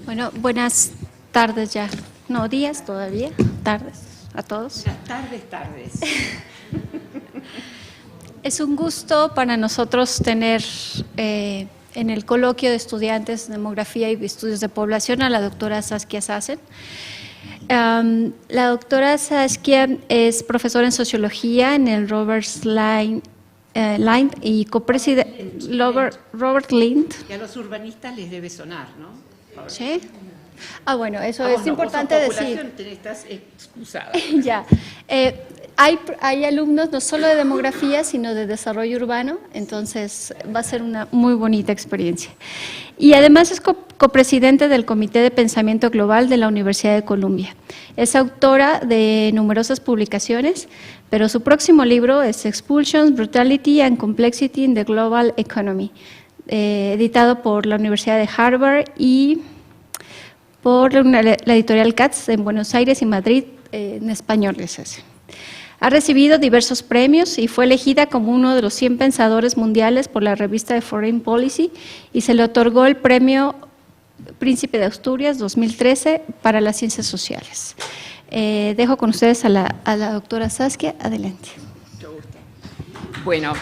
Bueno, buenas tardes ya. No, días todavía, tardes a todos. Tardes. Es un gusto para nosotros tener en el coloquio de estudiantes de demografía y estudios de población a la doctora Saskia Sassen. La doctora Saskia es profesora en sociología en el Robert Lind y copresidente Robert Lind. Y a los urbanistas les debe sonar, ¿no? Sí. Ah, bueno, eso es importante decir. Estás excusada. Ya. Hay alumnos no solo de demografía, sino de desarrollo urbano, entonces va a ser una muy bonita experiencia. Y además es copresidente del Comité de Pensamiento Global de la Universidad de Columbia. Es autora de numerosas publicaciones, pero su próximo libro es Expulsions, Brutality and Complexity in the Global Economy, editado por la Universidad de Harvard y por la editorial Katz en Buenos Aires y Madrid, en español es ese. Ha recibido diversos premios y fue elegida como uno de los 100 pensadores mundiales por la revista de Foreign Policy y se le otorgó el premio Príncipe de Asturias 2013 para las ciencias sociales. Dejo con ustedes a la doctora Saskia. Adelante. Mucho gusto. Bueno.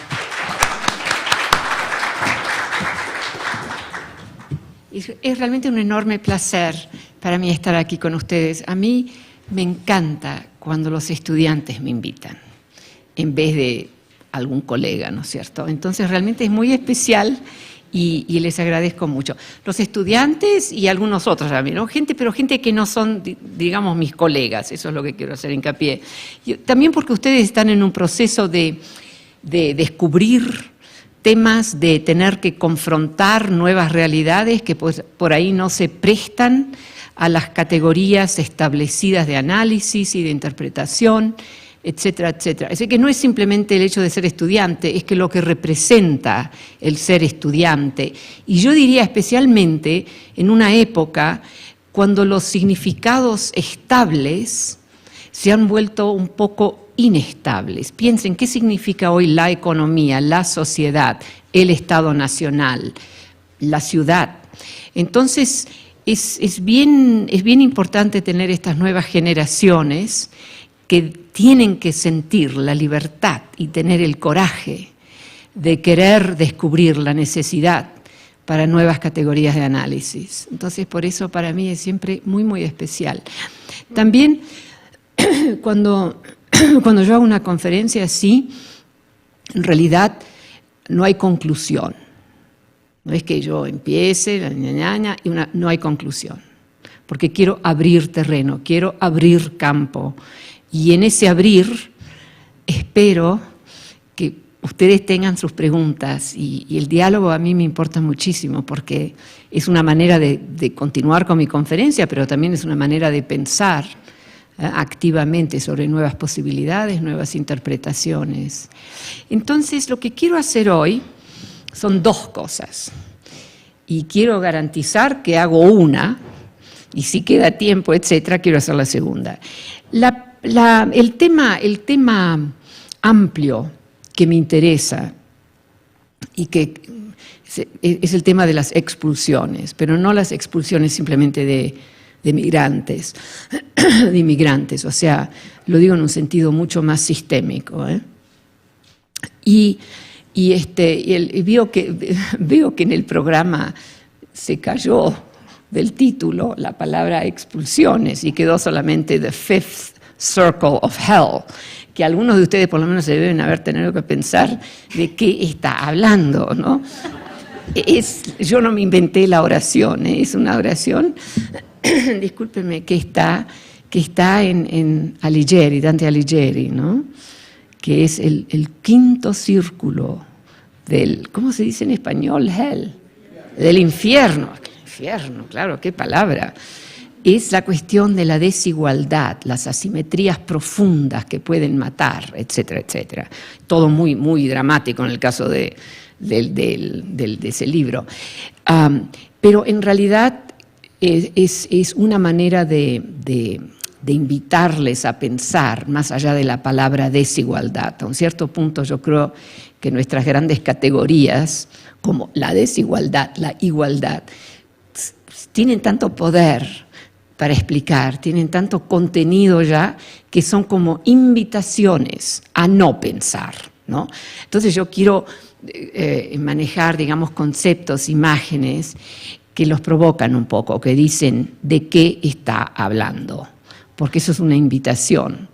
Es realmente un enorme placer para mí estar aquí con ustedes. A mí me encanta cuando los estudiantes me invitan, en vez de algún colega, ¿no es cierto? Entonces realmente es muy especial y les agradezco mucho. Los estudiantes y algunos otros también, ¿no? Pero gente que no son, digamos, mis colegas, eso es lo que quiero hacer hincapié. También porque ustedes están en un proceso de descubrir temas, de tener que confrontar nuevas realidades que pues, por ahí no se prestan a las categorías establecidas de análisis y de interpretación, etcétera, etcétera. Así que no es simplemente el hecho de ser estudiante, es que lo que representa el ser estudiante. Y yo diría especialmente en una época cuando los significados estables se han vuelto un poco inestables. Piensen, ¿qué significa hoy la economía, la sociedad, el Estado nacional, la ciudad? Entonces, es bien importante tener estas nuevas generaciones que tienen que sentir la libertad y tener el coraje de querer descubrir la necesidad para nuevas categorías de análisis. Entonces, por eso para mí es siempre muy, muy especial. También, cuando yo hago una conferencia así, en realidad no hay conclusión. No es que yo empiece, y no hay conclusión, porque quiero abrir terreno, quiero abrir campo. Y en ese abrir espero que ustedes tengan sus preguntas y el diálogo a mí me importa muchísimo porque es una manera de continuar con mi conferencia, pero también es una manera de pensar activamente sobre nuevas posibilidades, nuevas interpretaciones. Entonces, lo que quiero hacer hoy son dos cosas. Y quiero garantizar que hago una, y si queda tiempo, etcétera, quiero hacer la segunda. El tema amplio que me interesa y que es el tema de las expulsiones, pero no las expulsiones simplemente de migrantes, de inmigrantes, o sea, lo digo en un sentido mucho más sistémico. Veo que en el programa se cayó del título la palabra expulsiones y quedó solamente The Fifth Circle of Hell, que algunos de ustedes por lo menos se deben haber tenido que pensar de qué está hablando, ¿no? Yo no me inventé la oración, es una oración, discúlpenme, que está en Alighieri, Dante Alighieri, ¿no? Que es el quinto círculo del, ¿cómo se dice en español? Hell, del infierno. Infierno, claro, qué palabra. Es la cuestión de la desigualdad, las asimetrías profundas que pueden matar, etcétera, etcétera. Todo muy, muy dramático en el caso de ese libro. Pero en realidad es una manera de invitarles a pensar más allá de la palabra desigualdad. A un cierto punto yo creo que nuestras grandes categorías, como la desigualdad, la igualdad, tienen tanto poder para explicar, tienen tanto contenido ya, que son como invitaciones a no pensar, ¿no? Entonces yo quiero manejar, digamos, conceptos, imágenes que los provocan un poco, que dicen de qué está hablando, porque eso es una invitación,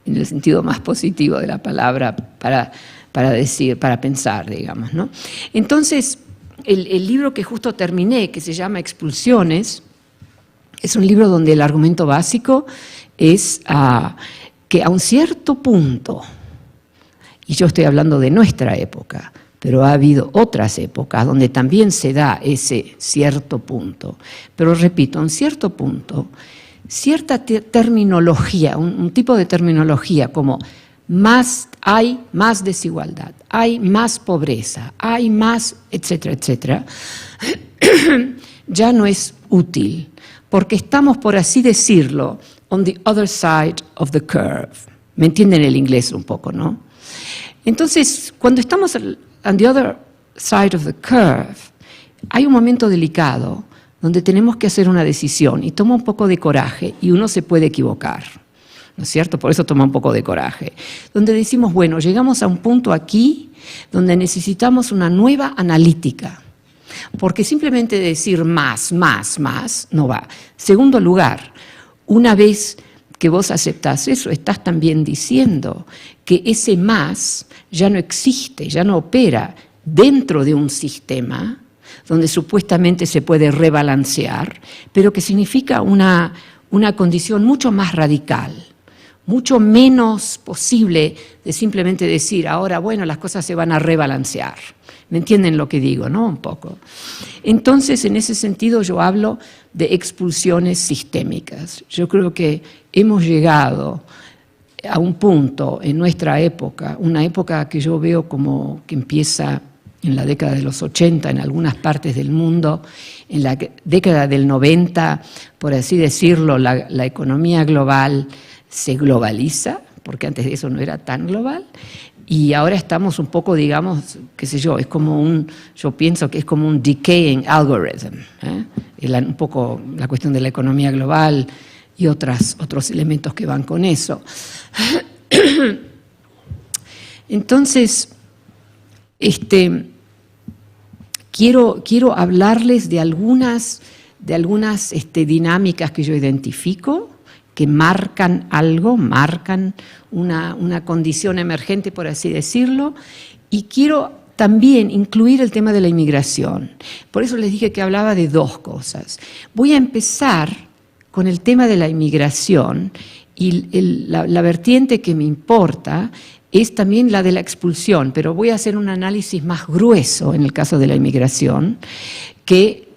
en el sentido más positivo de la palabra, para decir, para pensar, digamos, ¿no? Entonces, el libro que justo terminé, que se llama Expulsiones, es un libro donde el argumento básico es que a un cierto punto, y yo estoy hablando de nuestra época, pero ha habido otras épocas donde también se da ese cierto punto. Pero repito, a un cierto punto, cierta terminología, un tipo de terminología como hay más desigualdad, hay más pobreza, hay más, etcétera, etcétera, ya no es útil, porque estamos, por así decirlo, on the other side of the curve. ¿Me entienden el inglés un poco, no? Entonces, cuando estamos on the other side of the curve, hay un momento delicado donde tenemos que hacer una decisión y toma un poco de coraje y uno se puede equivocar, ¿no es cierto? Por eso toma un poco de coraje. Donde decimos, bueno, llegamos a un punto aquí donde necesitamos una nueva analítica, porque simplemente decir más no va. Segundo lugar, una vez que vos aceptás eso, estás también diciendo que ese más ya no existe, ya no opera dentro de un sistema donde supuestamente se puede rebalancear, pero que significa una condición mucho más radical, mucho menos posible de simplemente decir, ahora, bueno, las cosas se van a rebalancear. ¿Me entienden lo que digo, no? Un poco. Entonces, en ese sentido, yo hablo de expulsiones sistémicas. Yo creo que hemos llegado a un punto en nuestra época, una época que yo veo como que empieza en la década de los 80 en algunas partes del mundo, en la década del 90, por así decirlo, la economía global se globaliza, porque antes de eso no era tan global, y ahora estamos un poco, digamos, qué sé yo, es como yo pienso que es como un decaying algorithm, un poco la cuestión de la economía global y otros elementos que van con eso. Entonces, quiero hablarles de algunas dinámicas que yo identifico, que marcan algo, marcan una condición emergente, por así decirlo, y quiero también incluir el tema de la inmigración. Por eso les dije que hablaba de dos cosas. Voy a empezar con el tema de la inmigración, y la vertiente que me importa es también la de la expulsión, pero voy a hacer un análisis más grueso en el caso de la inmigración, que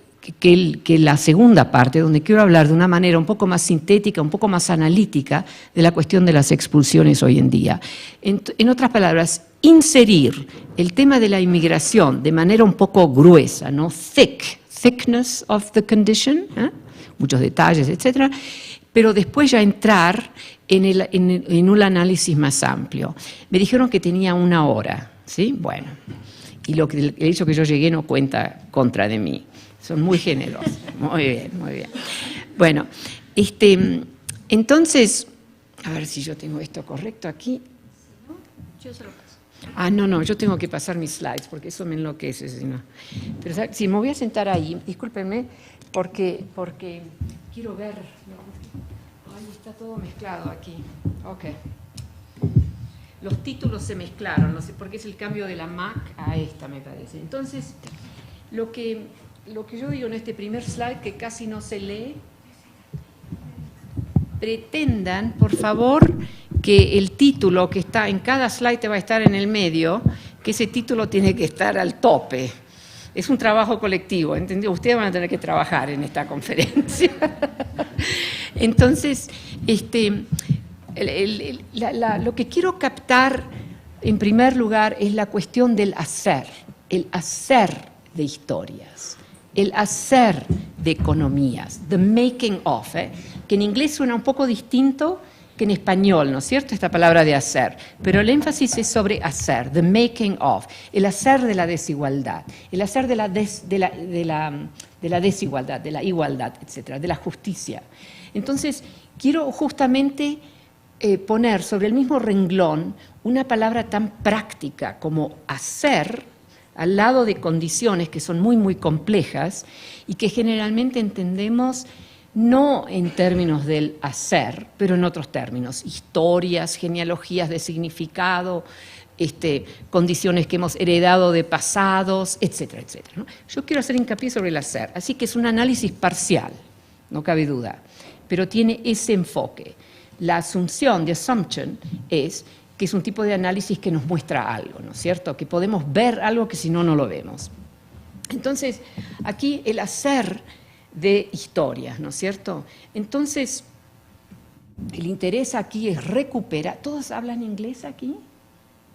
la segunda parte, donde quiero hablar de una manera un poco más sintética, un poco más analítica de la cuestión de las expulsiones hoy en día. En otras palabras, inserir el tema de la inmigración de manera un poco gruesa, ¿no? Thickness of the condition, muchos detalles, etcétera, pero después ya entrar en un análisis más amplio. Me dijeron que tenía 1 hora, ¿sí? Bueno, y el hecho que yo llegué no cuenta contra de mí. Son muy generosos. Muy bien, muy bien. Bueno, entonces, a ver si yo tengo esto correcto aquí. Yo se lo paso. No, yo tengo que pasar mis slides porque eso me enloquece. Pero si me voy a sentar ahí, discúlpenme, porque quiero ver. Ahí está todo mezclado aquí. Ok. Los títulos se mezclaron, no sé, porque es el cambio de la Mac a esta, me parece. Entonces, lo que yo digo en este primer slide, que casi no se lee, pretendan, por favor, que el título que está en cada slide te va a estar en el medio, que ese título tiene que estar al tope. Es un trabajo colectivo, ¿entendió? Ustedes van a tener que trabajar en esta conferencia. Entonces, lo que quiero captar, en primer lugar, es la cuestión del hacer, el hacer de historias, el hacer de economías, the making of, que en inglés suena un poco distinto que en español, ¿no es cierto?, esta palabra de hacer, pero el énfasis es sobre hacer, the making of, el hacer de la desigualdad, el hacer de la de la desigualdad, de la igualdad, etcétera, de la justicia. Entonces, quiero justamente poner sobre el mismo renglón una palabra tan práctica como hacer, al lado de condiciones que son muy, muy complejas y que generalmente entendemos no en términos del hacer, pero en otros términos, historias, genealogías de significado, condiciones que hemos heredado de pasados, etcétera, etcétera, ¿no? Yo quiero hacer hincapié sobre el hacer, así que es un análisis parcial, no cabe duda, pero tiene ese enfoque. La asunción, the assumption, es que es un tipo de análisis que nos muestra algo, ¿no es cierto? Que podemos ver algo que si no, no lo vemos. Entonces, aquí el hacer de historias, ¿no es cierto? Entonces, el interés aquí es recuperar. ¿Todos hablan inglés aquí?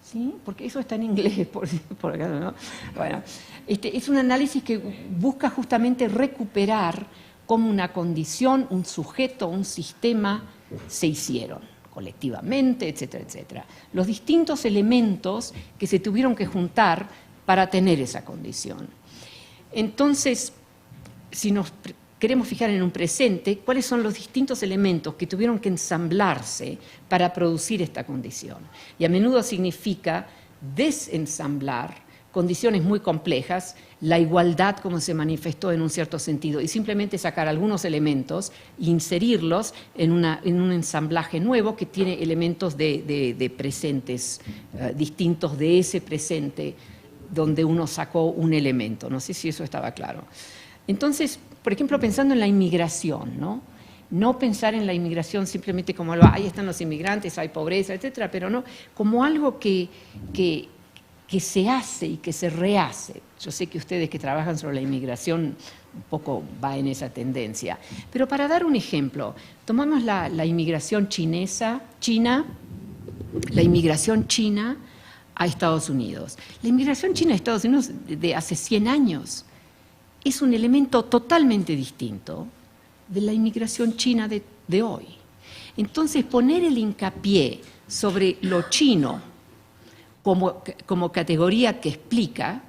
¿Sí? Porque eso está en inglés, por acá, ¿no? Bueno, es un análisis que busca justamente recuperar cómo una condición, un sujeto, un sistema se hicieron colectivamente, etcétera, etcétera. Los distintos elementos que se tuvieron que juntar para tener esa condición. Entonces, si nos queremos fijar en un presente, ¿cuáles son los distintos elementos que tuvieron que ensamblarse para producir esta condición? Y a menudo significa desensamblar condiciones muy complejas, la igualdad como se manifestó en un cierto sentido, y simplemente sacar algunos elementos e inserirlos en un ensamblaje nuevo que tiene elementos de presentes distintos de ese presente donde uno sacó un elemento. No sé si eso estaba claro. Entonces, por ejemplo, pensando en la inmigración, no pensar en la inmigración simplemente como algo, ahí están los inmigrantes, hay pobreza, etcétera, pero no, como algo que se hace y que se rehace. Yo sé que ustedes que trabajan sobre la inmigración un poco va en esa tendencia. Pero para dar un ejemplo, tomamos la inmigración china, la inmigración china a Estados Unidos. La inmigración china a Estados Unidos de hace 100 años es un elemento totalmente distinto de la inmigración china de hoy. Entonces, poner el hincapié sobre lo chino como categoría que explica,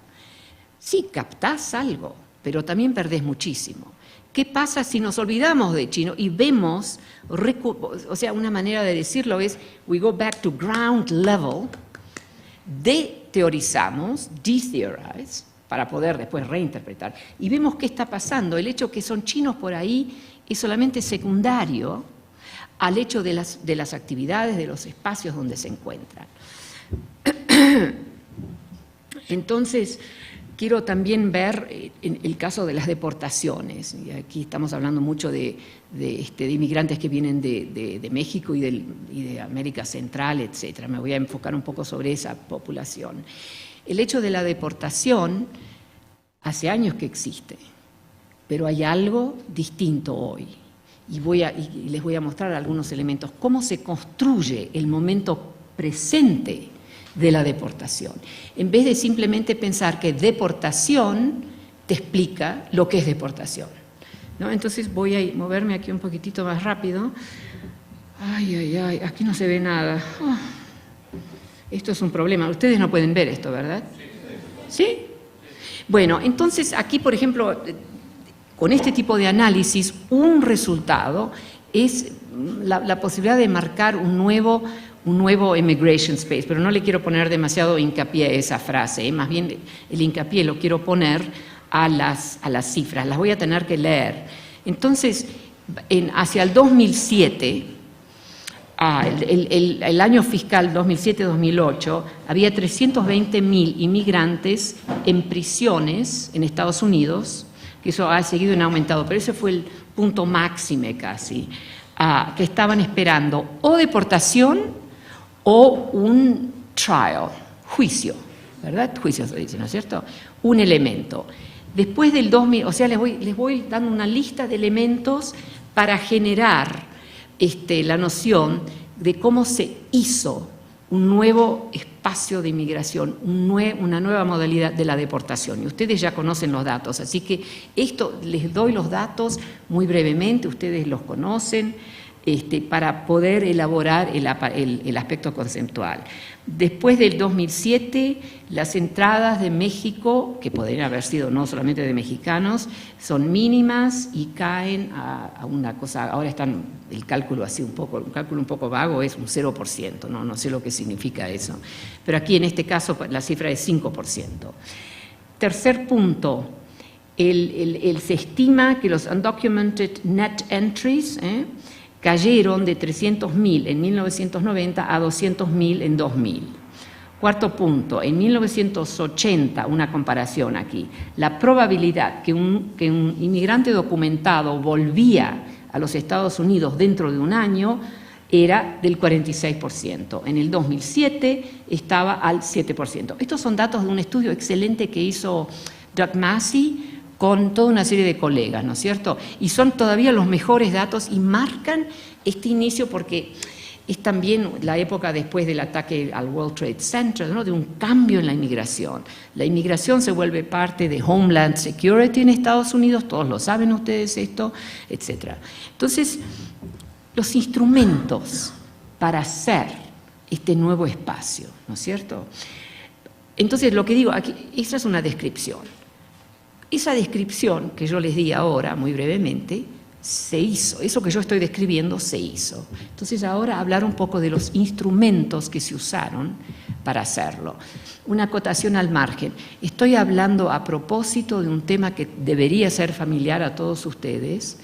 sí, captás algo, pero también perdés muchísimo. ¿Qué pasa si nos olvidamos de chino y vemos, o sea, una manera de decirlo es, we go back to ground level, deteorizamos, de-theorize, para poder después reinterpretar, y vemos qué está pasando. El hecho que son chinos por ahí es solamente secundario al hecho de las actividades, de los espacios donde se encuentran. Entonces, quiero también ver el caso de las deportaciones. Y aquí estamos hablando mucho de inmigrantes que vienen de México y de América Central, etc. Me voy a enfocar un poco sobre esa población. El hecho de la deportación hace años que existe, pero hay algo distinto hoy. Y les voy a mostrar algunos elementos. Cómo se construye el momento presente de la deportación, en vez de simplemente pensar que deportación te explica lo que es deportación, ¿no? Entonces voy a moverme aquí un poquitito más rápido. Ay, aquí no se ve nada. Oh, esto es un problema. Ustedes no pueden ver esto, ¿verdad? ¿Sí? Bueno, entonces aquí, por ejemplo, con este tipo de análisis, un resultado es la posibilidad de marcar un nuevo immigration space, pero no le quiero poner demasiado hincapié a esa frase, más bien el hincapié lo quiero poner a las cifras, las voy a tener que leer. Entonces, hacia el 2007, el año fiscal 2007-2008, había 320.000 inmigrantes en prisiones en Estados Unidos, que eso ha seguido en aumentado, pero ese fue el punto máximo casi, que estaban esperando o deportación o un trial, juicio, ¿verdad? Juicio se dice, ¿no es cierto? Un elemento. Después del 2000, o sea, les voy dando una lista de elementos para generar la noción de cómo se hizo un nuevo espacio de inmigración, una nueva modalidad de la deportación. Y ustedes ya conocen los datos, así que les doy los datos muy brevemente, ustedes los conocen. para poder elaborar el aspecto conceptual. Después del 2007, las entradas de México, que podrían haber sido no solamente de mexicanos, son mínimas y caen a una cosa, ahora están, el cálculo así un cálculo un poco vago, es un 0%, no sé lo que significa eso, pero aquí en este caso la cifra es 5%. Tercer punto, se estima que los undocumented net entries cayeron de 300.000 en 1990 a 200.000 en 2000. Cuarto punto, en 1980, una comparación aquí, la probabilidad que un inmigrante documentado volvía a los Estados Unidos dentro de un año era del 46%. En el 2007 estaba al 7%. Estos son datos de un estudio excelente que hizo Doug Massey con toda una serie de colegas, ¿no es cierto? Y son todavía los mejores datos y marcan este inicio porque es también la época después del ataque al World Trade Center, ¿no? De un cambio en la inmigración. La inmigración se vuelve parte de Homeland Security en Estados Unidos, todos lo saben ustedes esto, etc. Entonces, los instrumentos para hacer este nuevo espacio, ¿no es cierto? Entonces, lo que digo aquí, esa es una descripción. Esa descripción que yo les di ahora, muy brevemente, se hizo. Eso que yo estoy describiendo se hizo. Entonces ahora hablar un poco de los instrumentos que se usaron para hacerlo. Una acotación al margen. Estoy hablando a propósito de un tema que debería ser familiar a todos ustedes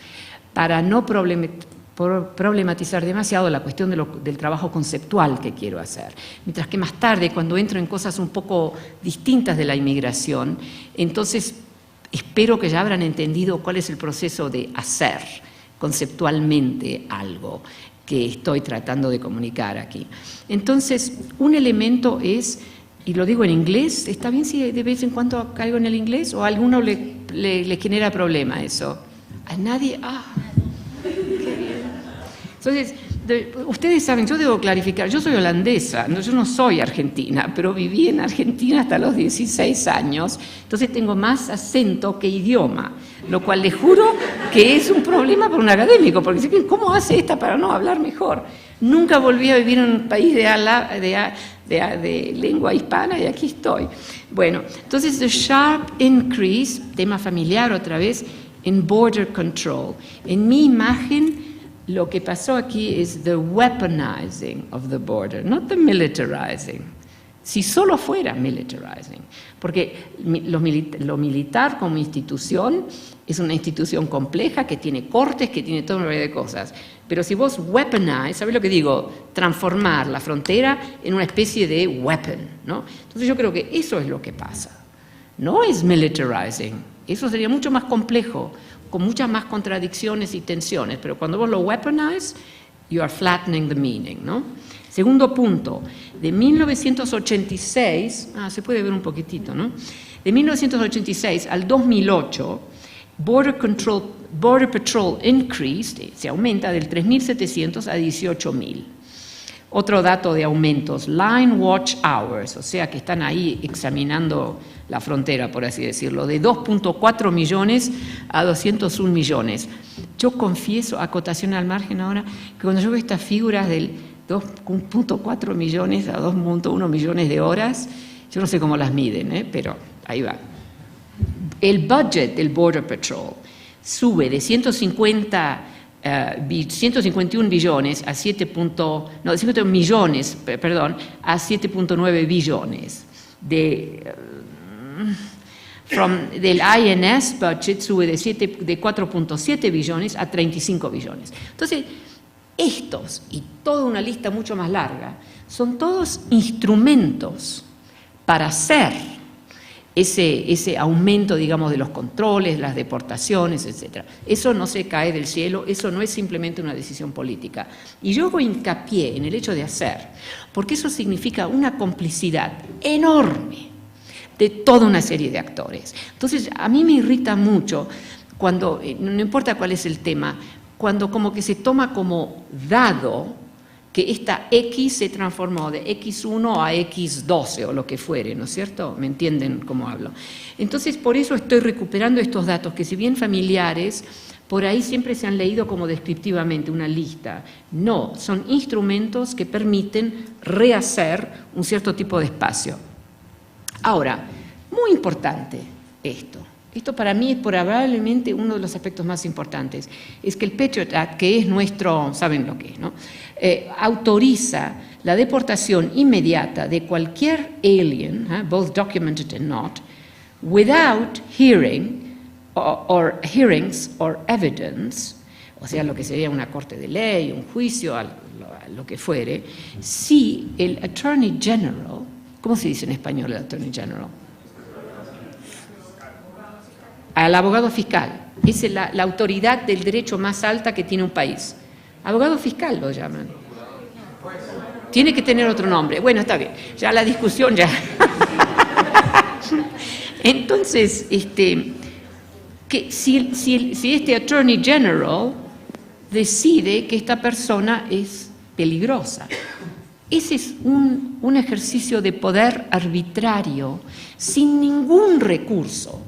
para no problematizar demasiado la cuestión del trabajo conceptual que quiero hacer. Mientras que más tarde, cuando entro en cosas un poco distintas de la inmigración, entonces espero que ya habrán entendido cuál es el proceso de hacer conceptualmente algo que estoy tratando de comunicar aquí. Entonces, un elemento es, y lo digo en inglés, ¿está bien si de vez en cuando caigo en el inglés? ¿O a alguno le genera problema eso? ¿A nadie? ¡Ah! ¡Qué bien! Entonces, ustedes saben, yo debo clarificar, yo soy holandesa, yo no soy argentina, pero viví en Argentina hasta los 16 años, entonces tengo más acento que idioma, lo cual les juro que es un problema para un académico, porque dicen, ¿cómo hace esta para no hablar mejor? Nunca volví a vivir en un país de lengua hispana y aquí estoy. Bueno, entonces, the sharp increase, tema familiar otra vez, en border control. En mi imagen, lo que pasó aquí es the weaponizing of the border, not the militarizing. Si solo fuera militarizing, porque lo militar como institución es una institución compleja que tiene cortes, que tiene toda una variedad de cosas. Pero si vos weaponize, ¿sabés lo que digo? Transformar la frontera en una especie de weapon, ¿no? Entonces yo creo que eso es lo que pasa. No es militarizing, eso sería mucho más complejo, con muchas más contradicciones y tensiones, pero cuando vos lo weaponize, you are flattening the meaning, ¿no? Segundo punto, de 1986, se puede ver un poquitito, ¿no? De 1986 al 2008, Border Patrol increased, se aumenta del 3.700 a 18.000. Otro dato de aumentos, Line Watch Hours, o sea que están ahí examinando la frontera, por así decirlo, de 2.4 millones a 201 millones. Yo confieso, acotación al margen ahora, que cuando yo veo estas figuras del 2.4 millones a 2.1 millones de horas, yo no sé cómo las miden, pero ahí va. El budget del Border Patrol sube de 151 billones a 151 millones, perdón, a 7.9 billones. Del INS budget sube de 4.7 billones a 35 billones. Entonces, estos y toda una lista mucho más larga son todos instrumentos para hacer ese aumento, digamos, de los controles, las deportaciones, etc. Eso no se cae del cielo, eso no es simplemente una decisión política. Y yo hago hincapié en el hecho de hacer, porque eso significa una complicidad enorme de toda una serie de actores. Entonces, a mí me irrita mucho cuando, no importa cuál es el tema, cuando como que se toma como dado que esta X se transformó de X1 a X12 o lo que fuere, ¿no es cierto? ¿Me entienden cómo hablo? Entonces, por eso estoy recuperando estos datos que, si bien familiares, por ahí siempre se han leído como descriptivamente una lista. No, son instrumentos que permiten rehacer un cierto tipo de espacio. Ahora, muy importante esto. Esto para mí es probablemente uno de los aspectos más importantes. Es que el Patriot Act, que es nuestro, saben lo que es, ¿no? Autoriza la deportación inmediata de cualquier alien, both documented and not, without hearing or hearings or evidence, o sea, lo que sería una corte de ley, un juicio, lo que fuere, si el Attorney General, ¿cómo se dice en español el Attorney General? Al abogado fiscal. Es la autoridad del derecho más alta que tiene un país. Abogado fiscal lo llaman. Tiene que tener otro nombre. Bueno, está bien. Ya la discusión ya. Entonces, que si este Attorney General decide que esta persona es peligrosa. Ese es un ejercicio de poder arbitrario, sin ningún recurso,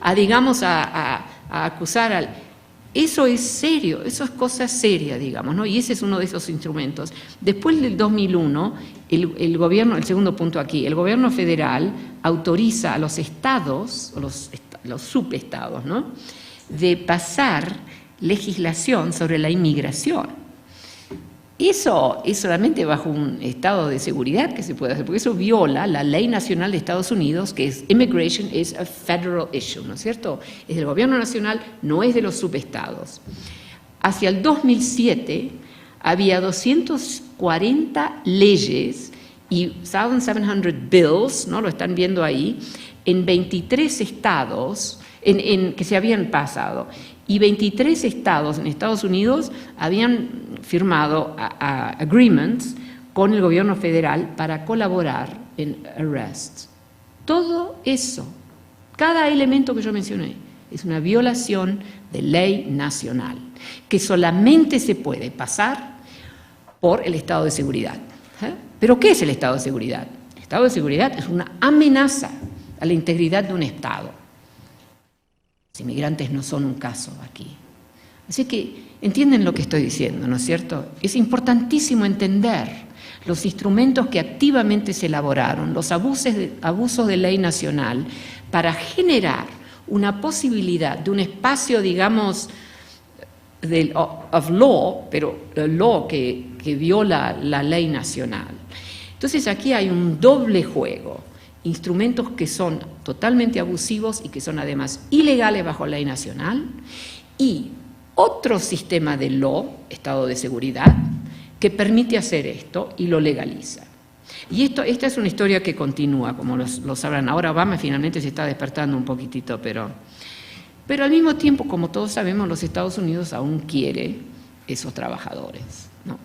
a acusar al... Eso es serio, eso es cosa seria, digamos, ¿no? Y ese es uno de esos instrumentos. Después del 2001, el gobierno, el segundo punto aquí, el gobierno federal autoriza a los estados, los subestados, ¿no?, de pasar legislación sobre la inmigración. Eso es solamente bajo un estado de seguridad que se puede hacer, porque eso viola la ley nacional de Estados Unidos, que es Immigration is a federal issue, ¿no es cierto? Es del gobierno nacional, no es de los subestados. Hacia el 2007 había 240 leyes y 1,700 bills, ¿no? Lo están viendo ahí, en 23 estados que se habían pasado. Y 23 estados en Estados Unidos habían firmado agreements con el gobierno federal para colaborar en arrests. Todo eso, cada elemento que yo mencioné, es una violación de ley nacional, que solamente se puede pasar por el estado de seguridad. ¿Pero qué es el estado de seguridad? El estado de seguridad es una amenaza a la integridad de un estado. Los inmigrantes no son un caso aquí. Así que entienden lo que estoy diciendo, ¿no es cierto? Es importantísimo entender los instrumentos que activamente se elaboraron, los abusos de ley nacional, para generar una posibilidad de un espacio, digamos, of law, pero law que viola la ley nacional. Entonces aquí hay un doble juego. Instrumentos que son totalmente abusivos y que son además ilegales bajo ley nacional, y otro sistema de law, estado de seguridad, que permite hacer esto y lo legaliza. Y esta es una historia que continúa, como lo sabrán. Ahora Obama finalmente se está despertando un poquitito, pero al mismo tiempo, como todos sabemos, los Estados Unidos aún quiere esos trabajadores, ¿no?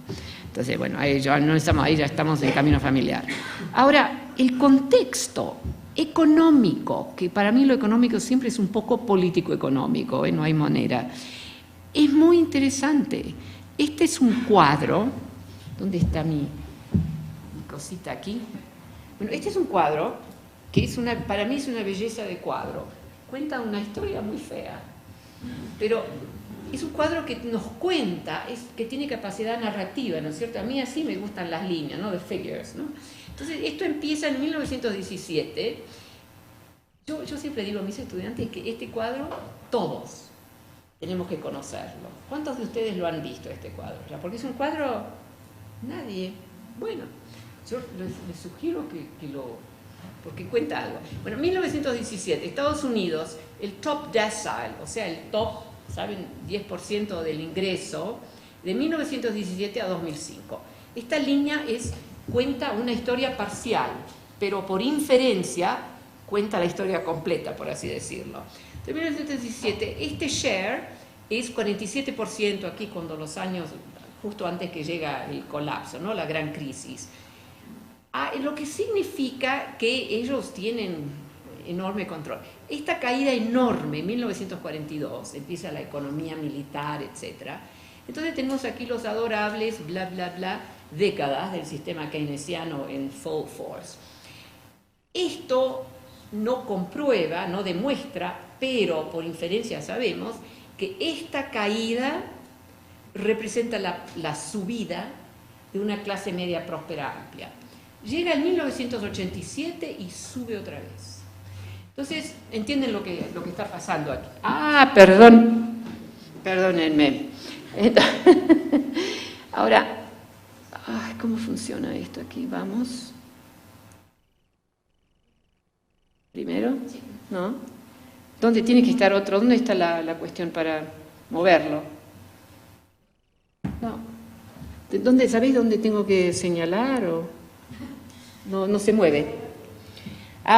Entonces, bueno, ahí ya no estamos ahí, ya estamos en el camino familiar. Ahora, el contexto económico, que para mí lo económico siempre es un poco político-económico, no hay manera, es muy interesante. Este es un cuadro. ¿Dónde está mi cosita aquí? Bueno, este es un cuadro que para mí es una belleza de cuadro. Cuenta una historia muy fea, pero es un cuadro que nos cuenta, que tiene capacidad narrativa, ¿no es cierto? A mí así me gustan las líneas, ¿no? The figures, ¿no? Entonces, esto empieza en 1917. Yo siempre digo a mis estudiantes que este cuadro, todos tenemos que conocerlo. ¿Cuántos de ustedes lo han visto, este cuadro? Porque es un cuadro, nadie. Bueno, yo les sugiero que porque cuenta algo. Bueno, 1917, Estados Unidos, el top decile, o sea, el top, ¿saben?, 10% del ingreso, de 1917 a 2005. Esta línea cuenta una historia parcial, pero por inferencia cuenta la historia completa, por así decirlo. De 1917, este share es 47% aquí, cuando los años, justo antes que llega el colapso, ¿no?, la gran crisis. Lo que significa que ellos tienen enorme control. Esta caída enorme, en 1942, empieza la economía militar, etc. Entonces tenemos aquí los adorables, bla, bla, bla, décadas del sistema keynesiano en full force. Esto no comprueba, no demuestra, pero por inferencia sabemos que esta caída representa la subida de una clase media próspera amplia. Llega en 1987 y sube otra vez. Entonces, ¿entienden lo que está pasando aquí? Perdónenme. Ahora, ¿cómo funciona esto aquí? Vamos. Primero, ¿no? ¿Dónde tiene que estar otro? ¿Dónde está la cuestión para moverlo? No. ¿Sabéis dónde tengo que señalar? No se mueve.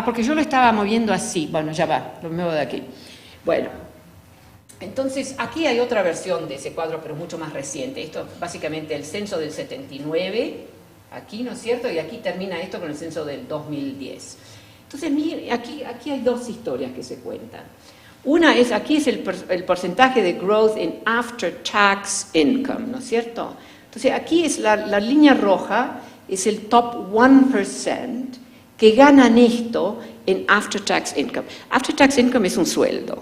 Porque yo lo estaba moviendo así. Bueno, ya va, lo muevo de aquí. Bueno, entonces aquí hay otra versión de ese cuadro, pero mucho más reciente. Esto es básicamente el censo del 79, aquí, ¿no es cierto? Y aquí termina esto con el censo del 2010. Entonces, miren, aquí hay dos historias que se cuentan. Una es, aquí es el porcentaje de growth in after-tax income, ¿no es cierto? Entonces, aquí es la línea roja, es el top 1% que ganan esto en after-tax income. After-tax income es un sueldo.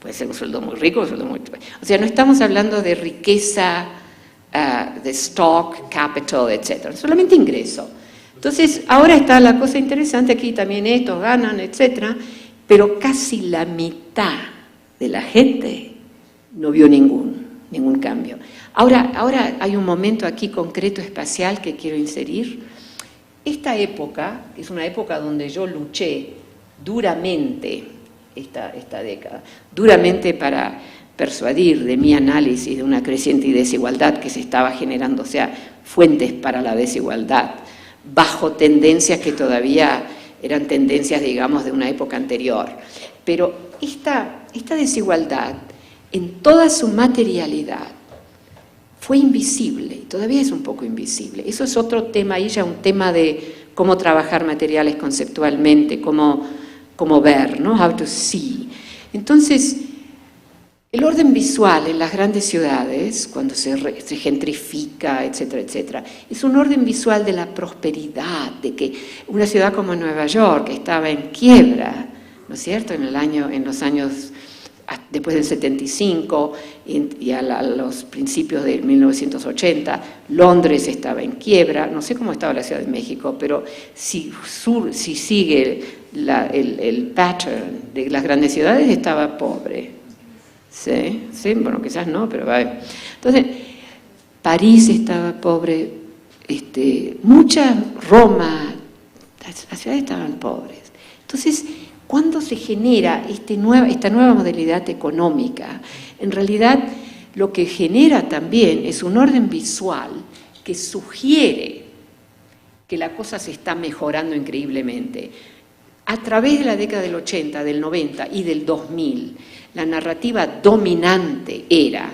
Puede ser un sueldo muy rico, un sueldo muy... O sea, no estamos hablando de riqueza, de stock, capital, etc. Solamente ingreso. Entonces, ahora está la cosa interesante, aquí también estos ganan, etc. Pero casi la mitad de la gente no vio ningún cambio. Ahora hay un momento aquí concreto, espacial, que quiero inserir. Esta época, que es una época donde yo luché duramente, esta década, duramente para persuadir de mi análisis de una creciente desigualdad que se estaba generando, o sea, fuentes para la desigualdad, bajo tendencias que todavía eran tendencias, digamos, de una época anterior. Pero esta desigualdad, en toda su materialidad, fue invisible, y todavía es un poco invisible. Eso es otro tema, ahí ya un tema de cómo trabajar materiales conceptualmente, cómo ver, ¿no? How to see. Entonces, el orden visual en las grandes ciudades, cuando se gentrifica, etcétera, etcétera, es un orden visual de la prosperidad, de que una ciudad como Nueva York, que estaba en quiebra, ¿no es cierto?, en los años después del 75 y a los principios de 1980, Londres estaba en quiebra, no sé cómo estaba la Ciudad de México, pero si sigue el pattern de las grandes ciudades, estaba pobre. Sí, bueno, quizás no, pero va. Entonces, París estaba pobre, Roma, las ciudades estaban pobres. Entonces, cuando se genera esta nueva modalidad económica, en realidad lo que genera también es un orden visual que sugiere que la cosa se está mejorando increíblemente. A través de la década del 80, del 90 y del 2000, la narrativa dominante era,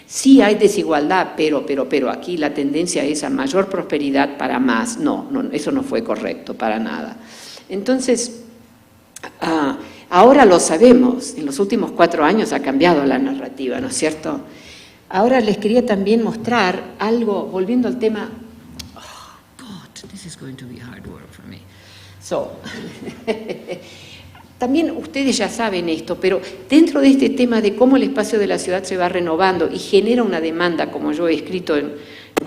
sí hay desigualdad, pero aquí la tendencia es a mayor prosperidad para más. No, eso no fue correcto para nada. Entonces, ahora lo sabemos, en los últimos 4 años ha cambiado la narrativa, ¿no es cierto? Ahora les quería también mostrar algo, volviendo al tema. Oh, God, this is going to be hard work for me. También ustedes ya saben esto, pero dentro de este tema de cómo el espacio de la ciudad se va renovando y genera una demanda, como yo he escrito en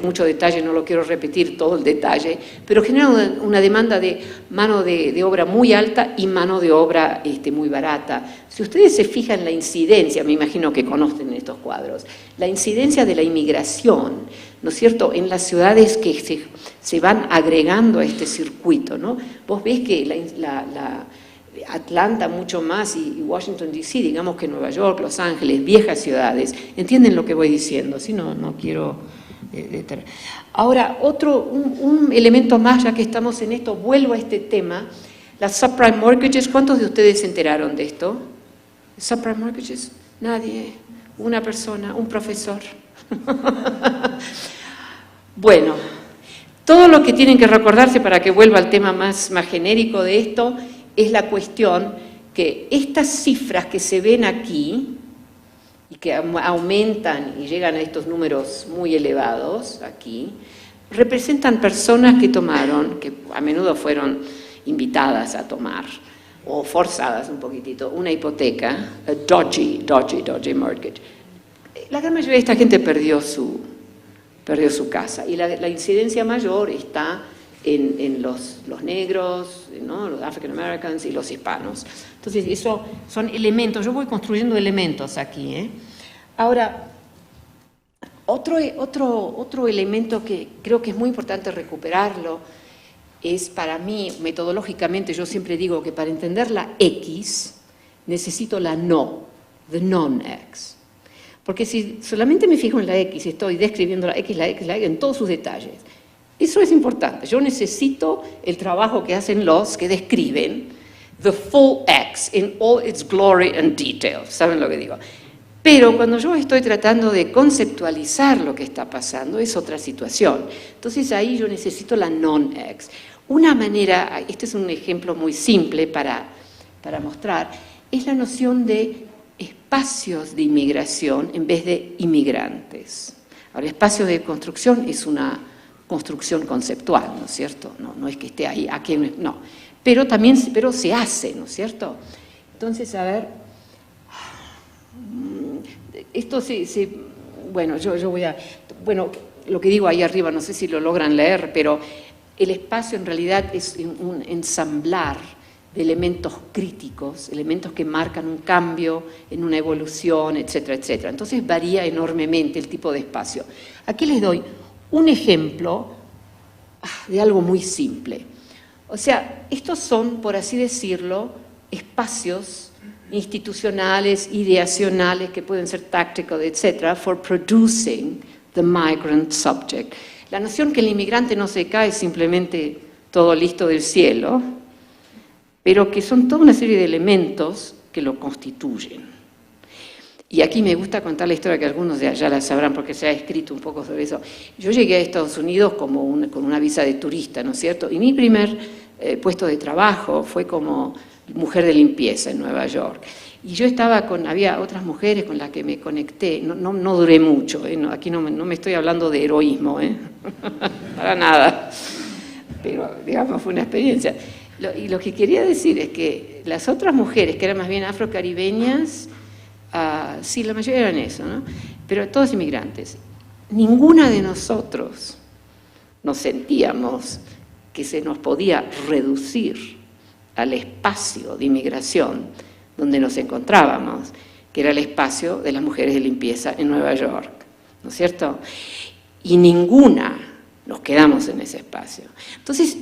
mucho detalle, no lo quiero repetir todo el detalle, pero genera una demanda de mano de obra muy alta y mano de obra muy barata. Si ustedes se fijan en la incidencia, me imagino que conocen estos cuadros, la incidencia de la inmigración, ¿no es cierto?, en las ciudades que se van agregando a este circuito, ¿no? Vos ves que Atlanta mucho más y Washington D.C., digamos que Nueva York, Los Ángeles, viejas ciudades, entienden lo que voy diciendo, si no quiero... Ahora, un elemento más, ya que estamos en esto, vuelvo a este tema, las subprime mortgages. ¿Cuántos de ustedes se enteraron de esto? ¿Subprime mortgages? Nadie. Una persona, un profesor. Bueno, todo lo que tienen que recordarse para que vuelva al tema más genérico de esto es la cuestión que estas cifras que se ven aquí y que aumentan y llegan a estos números muy elevados aquí, representan personas que tomaron, que a menudo fueron invitadas a tomar o forzadas un poquitito, una hipoteca, a dodgy mortgage. La gran mayoría de esta gente perdió su casa, y la incidencia mayor está en los negros, ¿no? Los African Americans y los hispanos. Entonces, eso son elementos, yo voy construyendo elementos aquí, ¿eh? Ahora, otro elemento que creo que es muy importante recuperarlo es, para mí, metodológicamente, yo siempre digo que para entender la X necesito la no, the non-X. Porque si solamente me fijo en la X y estoy describiendo la X en todos sus detalles, eso es importante. Yo necesito el trabajo que hacen los que describen the full X in all its glory and detail. ¿Saben lo que digo? Pero cuando yo estoy tratando de conceptualizar lo que está pasando, es otra situación. Entonces ahí yo necesito la non-X. Una manera, este es un ejemplo muy simple para mostrar, es la noción de espacios de inmigración en vez de inmigrantes. Ahora, espacio de construcción es una construcción conceptual, ¿no es cierto? No es que esté ahí, aquí no. Pero se hace, ¿no es cierto? Entonces, a ver, esto bueno, yo voy a, bueno, lo que digo ahí arriba, no sé si lo logran leer, pero el espacio en realidad es un ensamblar de elementos críticos, elementos que marcan un cambio en una evolución, etcétera, etcétera. Entonces varía enormemente el tipo de espacio. Aquí les doy un ejemplo de algo muy simple. O sea, estos son, por así decirlo, espacios institucionales, ideacionales, que pueden ser tactical, etcétera, for producing the migrant subject. La noción que el inmigrante no se cae simplemente todo listo del cielo, pero que son toda una serie de elementos que lo constituyen. Y aquí me gusta contar la historia, que algunos de allá la sabrán porque se ha escrito un poco sobre eso. Yo llegué a Estados Unidos con una visa de turista, ¿no es cierto? Y mi primer puesto de trabajo fue como mujer de limpieza en Nueva York. Y yo había otras mujeres con las que me conecté, no duré mucho, aquí no me estoy hablando de heroísmo, para nada, pero digamos fue una experiencia. Y lo que quería decir es que las otras mujeres, que eran más bien afrocaribeñas, sí, la mayoría eran eso, ¿no? Pero todos inmigrantes, ninguna de nosotros nos sentíamos que se nos podía reducir al espacio de inmigración donde nos encontrábamos, que era el espacio de las mujeres de limpieza en Nueva York, ¿no es cierto? Y ninguna nos quedamos en ese espacio. Entonces,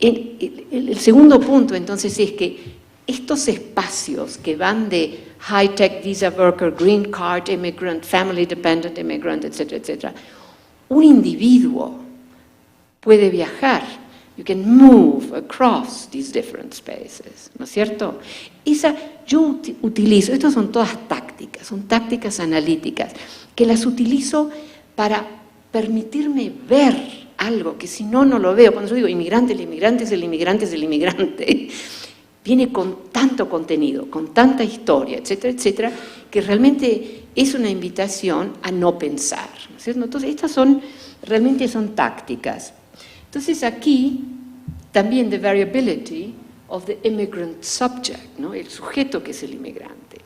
el segundo punto, entonces, es que estos espacios que van de high-tech visa worker, green card immigrant, family dependent immigrant, etcétera, etcétera, un individuo puede viajar. You can move across these different spaces, ¿no es cierto? Yo utilizo, estas son todas tácticas, son tácticas analíticas, que las utilizo para permitirme ver algo que si no lo veo. Cuando yo digo inmigrante, el inmigrante es el inmigrante es el inmigrante, viene con tanto contenido, con tanta historia, etcétera, etcétera, que realmente es una invitación a no pensar, ¿no es cierto? Entonces, realmente son tácticas. Entonces, aquí también the variability of the immigrant subject, ¿no? El sujeto que es el inmigrante.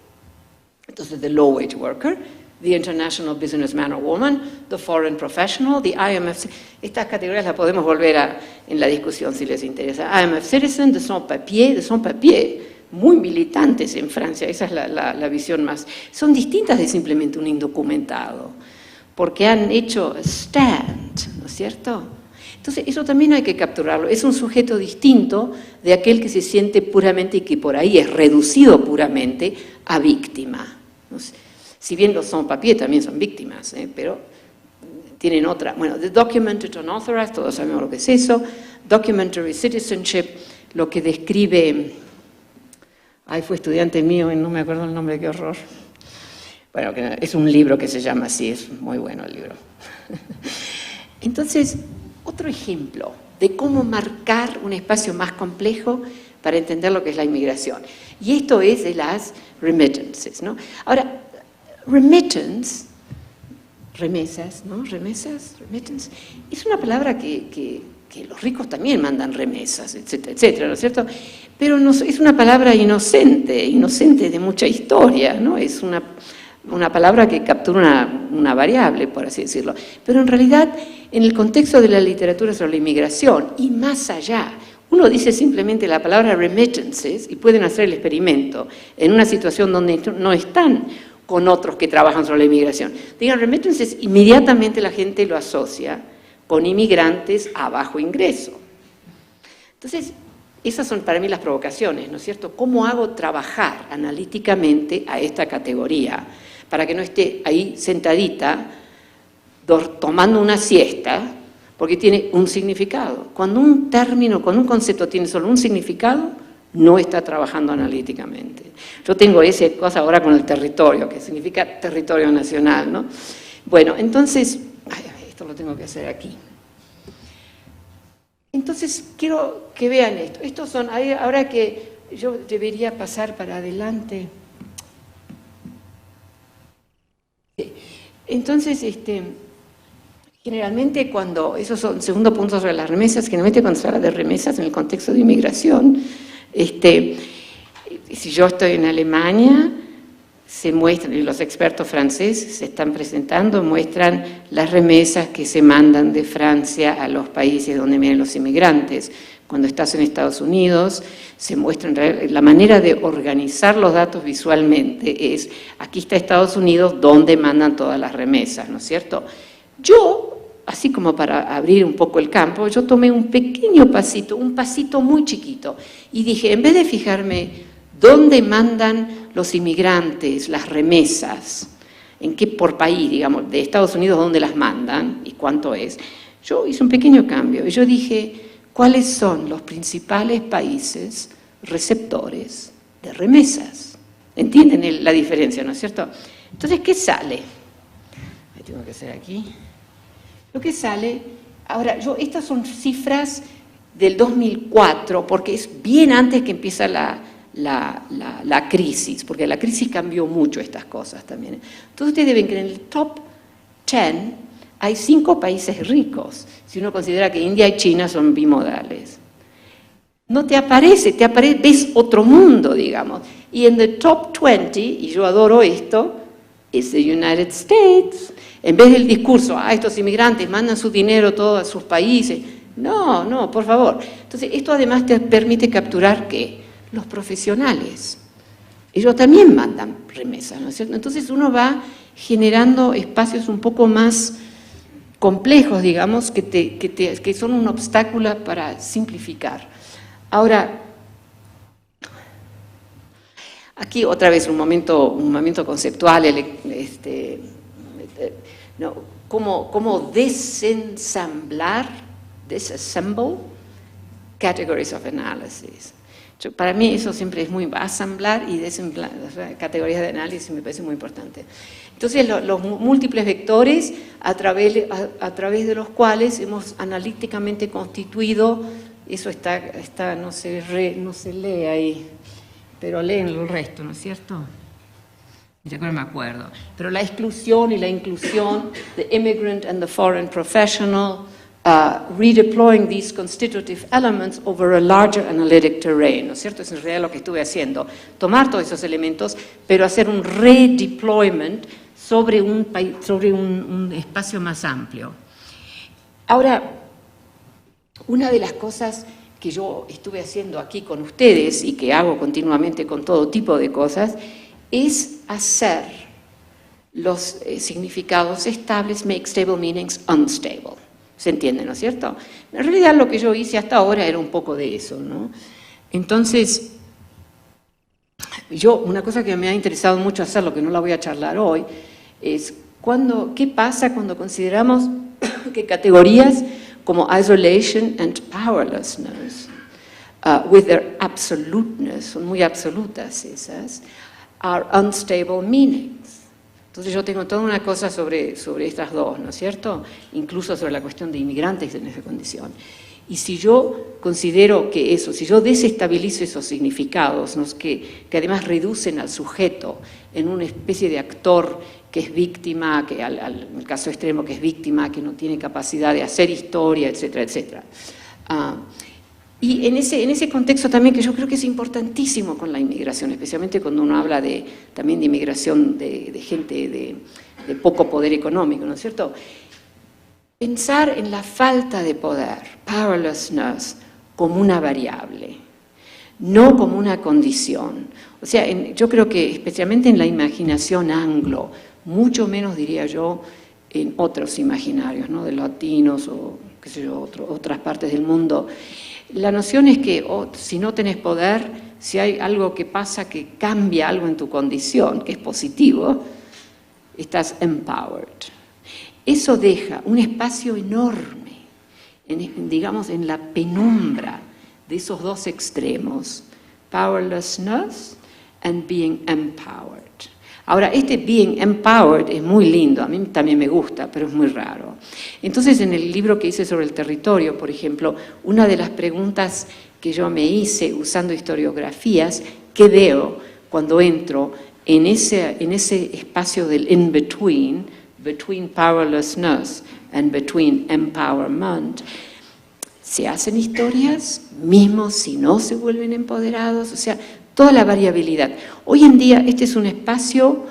Entonces, the low wage worker, the international businessman or woman, the foreign professional, the IMF. Estas categorías las podemos volver en la discusión si les interesa. IMF citizen, de sans papier, muy militantes en Francia, esa es la visión más. Son distintas de simplemente un indocumentado, porque han hecho stand, ¿no es cierto? Entonces, eso también hay que capturarlo. Es un sujeto distinto de aquel que se siente puramente y que por ahí es reducido puramente a víctima. ¿No? Si bien los sans-papiers también son víctimas, pero tienen otra. Bueno, the documented unauthorized, todos sabemos lo que es eso. Documentary citizenship, lo que describe. Fue estudiante mío y no me acuerdo el nombre, qué horror. Bueno, es un libro que se llama así, es muy bueno el libro. Entonces, otro ejemplo de cómo marcar un espacio más complejo para entender lo que es la inmigración. Y esto es de las remittances, ¿no? Ahora, remittance, remesas, ¿no? Remittance, es una palabra que que los ricos también mandan remesas, etcétera, etcétera, ¿no es cierto? Pero no, es una palabra inocente de mucha historia, ¿no? Es una palabra que captura una variable, por así decirlo. Pero en realidad, en el contexto de la literatura sobre la inmigración, y más allá, uno dice simplemente la palabra remittances y pueden hacer el experimento en una situación donde no están con otros que trabajan sobre la inmigración. Digan remittances, inmediatamente la gente lo asocia con inmigrantes a bajo ingreso. Entonces, esas son para mí las provocaciones, ¿no es cierto? ¿Cómo hago trabajar analíticamente a esta categoría para que no esté ahí sentadita tomando una siesta? Porque tiene un significado. Cuando un término, cuando un concepto tiene solo un significado, no está trabajando analíticamente. Yo tengo esa cosa ahora con el territorio, que significa territorio nacional, ¿no? Bueno, entonces, esto lo tengo que hacer aquí. Entonces, quiero que vean esto. Estos son, ahora que yo debería pasar para adelante. Entonces, generalmente cuando, esos son segundo punto sobre las remesas, generalmente cuando se habla de remesas en el contexto de inmigración, si yo estoy en Alemania, se muestran, y los expertos franceses se están presentando, muestran las remesas que se mandan de Francia a los países donde vienen los inmigrantes. Cuando estás en Estados Unidos, se muestran la manera de organizar los datos visualmente es, aquí está Estados Unidos, donde mandan todas las remesas, ¿no es cierto? Yo, así como para abrir un poco el campo, yo tomé un pequeño pasito, un pasito muy chiquito, y dije, en vez de fijarme dónde mandan los inmigrantes, las remesas, en qué por país, digamos, de Estados Unidos, dónde las mandan y cuánto es, yo hice un pequeño cambio, y yo dije, ¿cuáles son los principales países receptores de remesas? ¿Entienden la diferencia, no es cierto? Entonces, ¿qué sale? Me tengo que hacer aquí. Lo que sale, ahora, estas son cifras del 2004, porque es bien antes que empieza la crisis, porque la crisis cambió mucho estas cosas también. Entonces ustedes deben que en el top 10 hay 5 países ricos, si uno considera que India y China son bimodales. No te aparece, ves otro mundo, digamos. Y en el top 20, y yo adoro esto, es the United States. En vez del discurso, estos inmigrantes mandan su dinero todos a sus países. No, por favor. Entonces, esto además te permite capturar ¿qué? Los profesionales. Ellos también mandan remesas, ¿no es cierto? Entonces uno va generando espacios un poco más complejos, digamos, que son un obstáculo para simplificar. Ahora, aquí otra vez un momento conceptual, cómo disassemble categories of analysis. Para mí eso siempre es muy asamblar y desemblar, categorías de análisis me parece muy importante. Entonces los múltiples vectores a través de los cuales hemos analíticamente constituido, eso está no se lee ahí, pero leen el resto, ¿no es cierto? Ya no me acuerdo. Pero la exclusión y la inclusión, the immigrant and the foreign professional, redeploying these constitutive elements over a larger analytic terrain, ¿no es cierto? Es en realidad lo que estuve haciendo, tomar todos esos elementos, pero hacer un redeployment sobre un espacio más amplio. Ahora, una de las cosas que yo estuve haciendo aquí con ustedes y que hago continuamente con todo tipo de cosas, es hacer los significados estables make stable meanings unstable. ¿Se entiende, no es cierto? En realidad lo que yo hice hasta ahora era un poco de eso, ¿no? Entonces, una cosa que me ha interesado mucho hacer, lo que no la voy a charlar hoy, es qué pasa cuando consideramos que categorías como isolation and powerlessness, with their absoluteness, son muy absolutas esas, are unstable meanings. Entonces yo tengo toda una cosa sobre estas dos, ¿no es cierto? Incluso sobre la cuestión de inmigrantes en esa condición. Y si yo considero que si yo desestabilizo esos significados, ¿no? que además reducen al sujeto en una especie de actor que es víctima, en el caso extremo que es víctima, que no tiene capacidad de hacer historia, etcétera, etcétera. Y en ese contexto también, que yo creo que es importantísimo con la inmigración, especialmente cuando uno habla también de inmigración de gente de poco poder económico, ¿no es cierto? Pensar en la falta de poder, powerlessness, como una variable, no como una condición. O sea, yo creo que especialmente en la imaginación anglo, mucho menos diría yo en otros imaginarios, ¿no? De latinos o qué sé yo, otras partes del mundo. La noción es que si no tenés poder, si hay algo que pasa que cambia algo en tu condición, que es positivo, estás empowered. Eso deja un espacio enorme, digamos, en la penumbra de esos dos extremos, powerlessness and being empowered. Ahora, este being empowered es muy lindo, a mí también me gusta, pero es muy raro. Entonces, en el libro que hice sobre el territorio, por ejemplo, una de las preguntas que yo me hice usando historiografías, ¿qué veo cuando entro en ese espacio del in-between, between powerlessness and between empowerment? ¿Se hacen historias, mismo si no se vuelven empoderados? O sea, toda la variabilidad. Hoy en día este es un espacio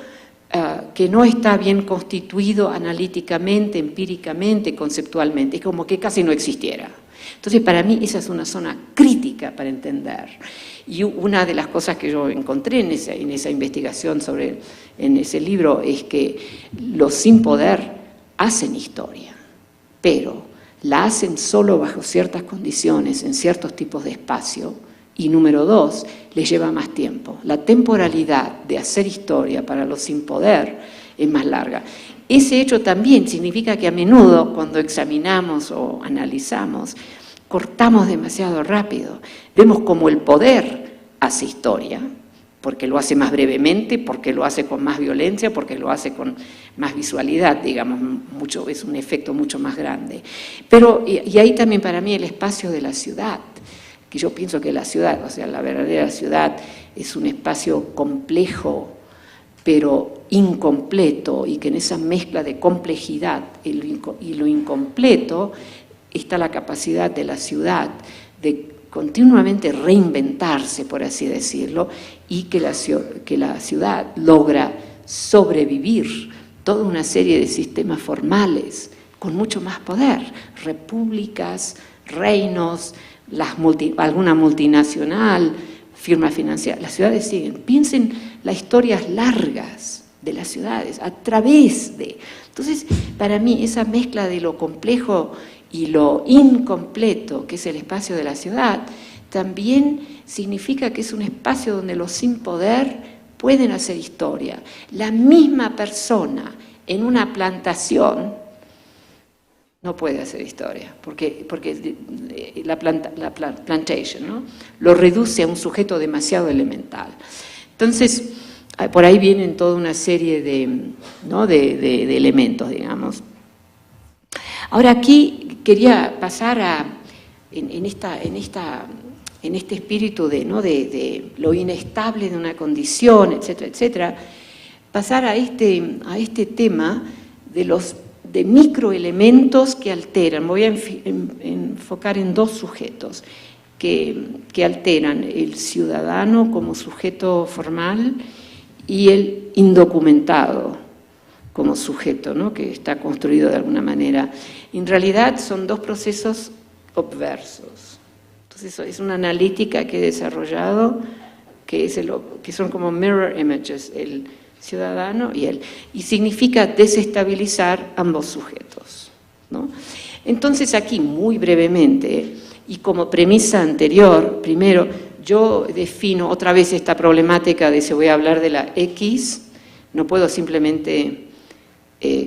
que no está bien constituido analíticamente, empíricamente, conceptualmente, es como que casi no existiera. Entonces, para mí esa es una zona crítica para entender. Y una de las cosas que yo encontré en esa investigación en ese libro es que los sin poder hacen historia, pero la hacen solo bajo ciertas condiciones, en ciertos tipos de espacio, y número dos, les lleva más tiempo. La temporalidad de hacer historia para los sin poder es más larga. Ese hecho también significa que a menudo, cuando examinamos o analizamos, cortamos demasiado rápido. Vemos como el poder hace historia, porque lo hace más brevemente, porque lo hace con más violencia, porque lo hace con más visualidad, digamos, es un efecto mucho más grande. Pero, y ahí también para mí el espacio de la ciudad, que yo pienso que la ciudad, o sea, la verdadera ciudad es un espacio complejo, pero incompleto, y que en esa mezcla de complejidad y lo incompleto está la capacidad de la ciudad de continuamente reinventarse, por así decirlo, y que la ciudad logra sobrevivir toda una serie de sistemas formales con mucho más poder, repúblicas, reinos, alguna multinacional, firma financiera. Las ciudades siguen. Piensen las historias largas de las ciudades, a través de... Entonces, para mí, esa mezcla de lo complejo y lo incompleto, que es el espacio de la ciudad, también significa que es un espacio donde los sin poder pueden hacer historia. La misma persona en una plantación no puede hacer historia, porque la plantation, ¿no?, lo reduce a un sujeto demasiado elemental. Entonces, por ahí vienen toda una serie de elementos, digamos. Ahora aquí quería pasar en este espíritu de lo inestable de una condición, etcétera, etcétera, pasar a este tema de microelementos que alteran. Me voy a enfocar en dos sujetos que alteran: el ciudadano como sujeto formal y el indocumentado como sujeto, ¿no?, que está construido de alguna manera. En realidad son dos procesos obversos. Entonces es una analítica que he desarrollado que son como mirror images, el ciudadano y significa desestabilizar ambos sujetos, ¿no? Entonces aquí, muy brevemente, y como premisa anterior, primero, yo defino otra vez esta problemática de si voy a hablar de la X, no puedo simplemente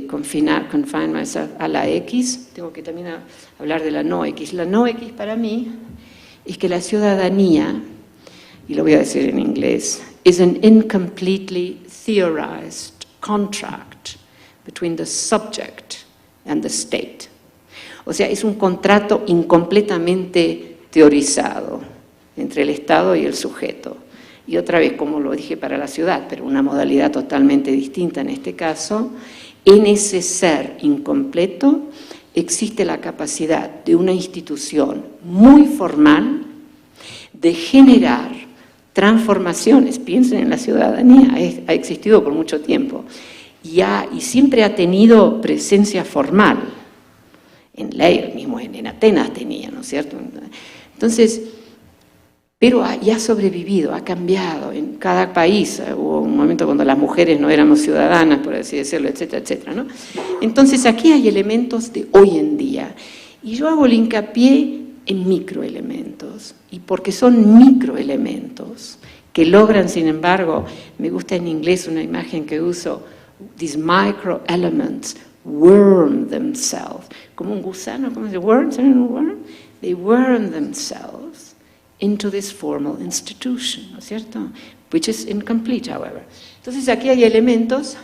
confine myself a la X, tengo que también hablar de la no X. La no X para mí es que la ciudadanía, y lo voy a decir en inglés, is an incompletely theorized contract between the subject and the state. O sea, es un contrato incompletamente teorizado entre el Estado y el sujeto. Y otra vez, como lo dije para la ciudad, pero una modalidad totalmente distinta en este caso, en ese ser incompleto existe la capacidad de una institución muy formal de generar transformaciones. Piensen en la ciudadanía, ha existido por mucho tiempo y siempre ha tenido presencia formal. En ley, mismo en Atenas tenía, ¿no es cierto? Entonces, pero ya ha sobrevivido, ha cambiado. En cada país hubo un momento cuando las mujeres no éramos ciudadanas, por así decirlo, etcétera, etcétera, ¿no? Entonces, aquí hay elementos de hoy en día. Y yo hago el hincapié en microelementos. Y porque son microelementos que logran, sin embargo, me gusta en inglés una imagen que uso, these microelements worm themselves. Como un gusano, ¿cómo se dice? Worm? They worm themselves into this formal institution, ¿no es cierto? Which is incomplete, however. Entonces aquí hay elementos,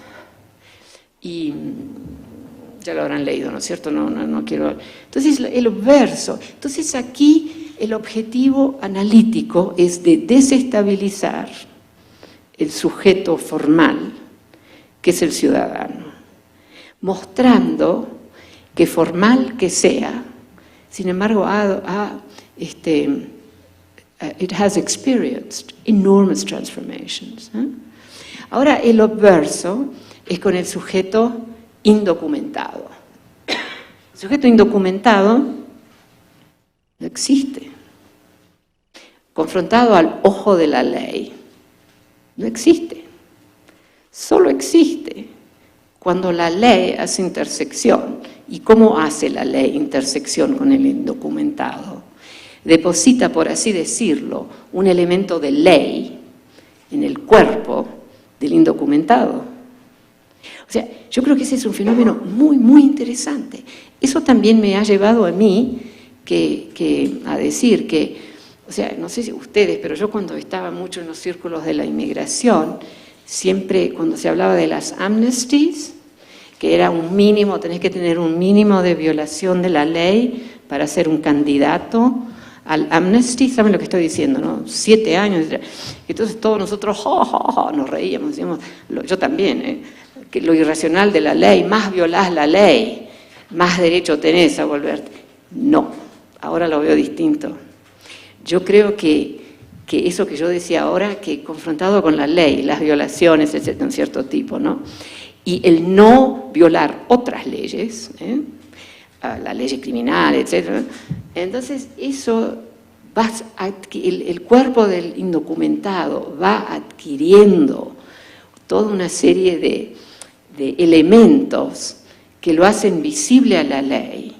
y ya lo habrán leído, ¿no es cierto? No quiero... Entonces el verso, entonces aquí el objetivo analítico es de desestabilizar el sujeto formal, que es el ciudadano, mostrando que formal que sea, sin embargo it has experienced enormous transformations. Ahora, el obverso es con el sujeto indocumentado. El sujeto indocumentado no existe. Confrontado al ojo de la ley, no existe. Solo existe cuando la ley hace intersección. ¿Y cómo hace la ley intersección con el indocumentado? Deposita, por así decirlo, un elemento de ley en el cuerpo del indocumentado. O sea, yo creo que ese es un fenómeno muy, muy interesante. Eso también me ha llevado a mí a decir que, o sea, no sé si ustedes, pero yo cuando estaba mucho en los círculos de la inmigración, siempre cuando se hablaba de las amnesties, que era un mínimo, tenés que tener un mínimo de violación de la ley para ser un candidato al amnesty, ¿saben lo que estoy diciendo, no? 7 años. Entonces todos nosotros nos reíamos, decíamos, yo también, que lo irracional de la ley, más violás la ley, más derecho tenés a volverte. No, ahora lo veo distinto. Yo creo que eso que yo decía ahora, que confrontado con la ley, las violaciones, etcétera, de un cierto tipo, ¿no? Y el no violar otras leyes, la ley criminal, etcétera. Entonces, eso el cuerpo del indocumentado va adquiriendo toda una serie de elementos que lo hacen visible a la ley.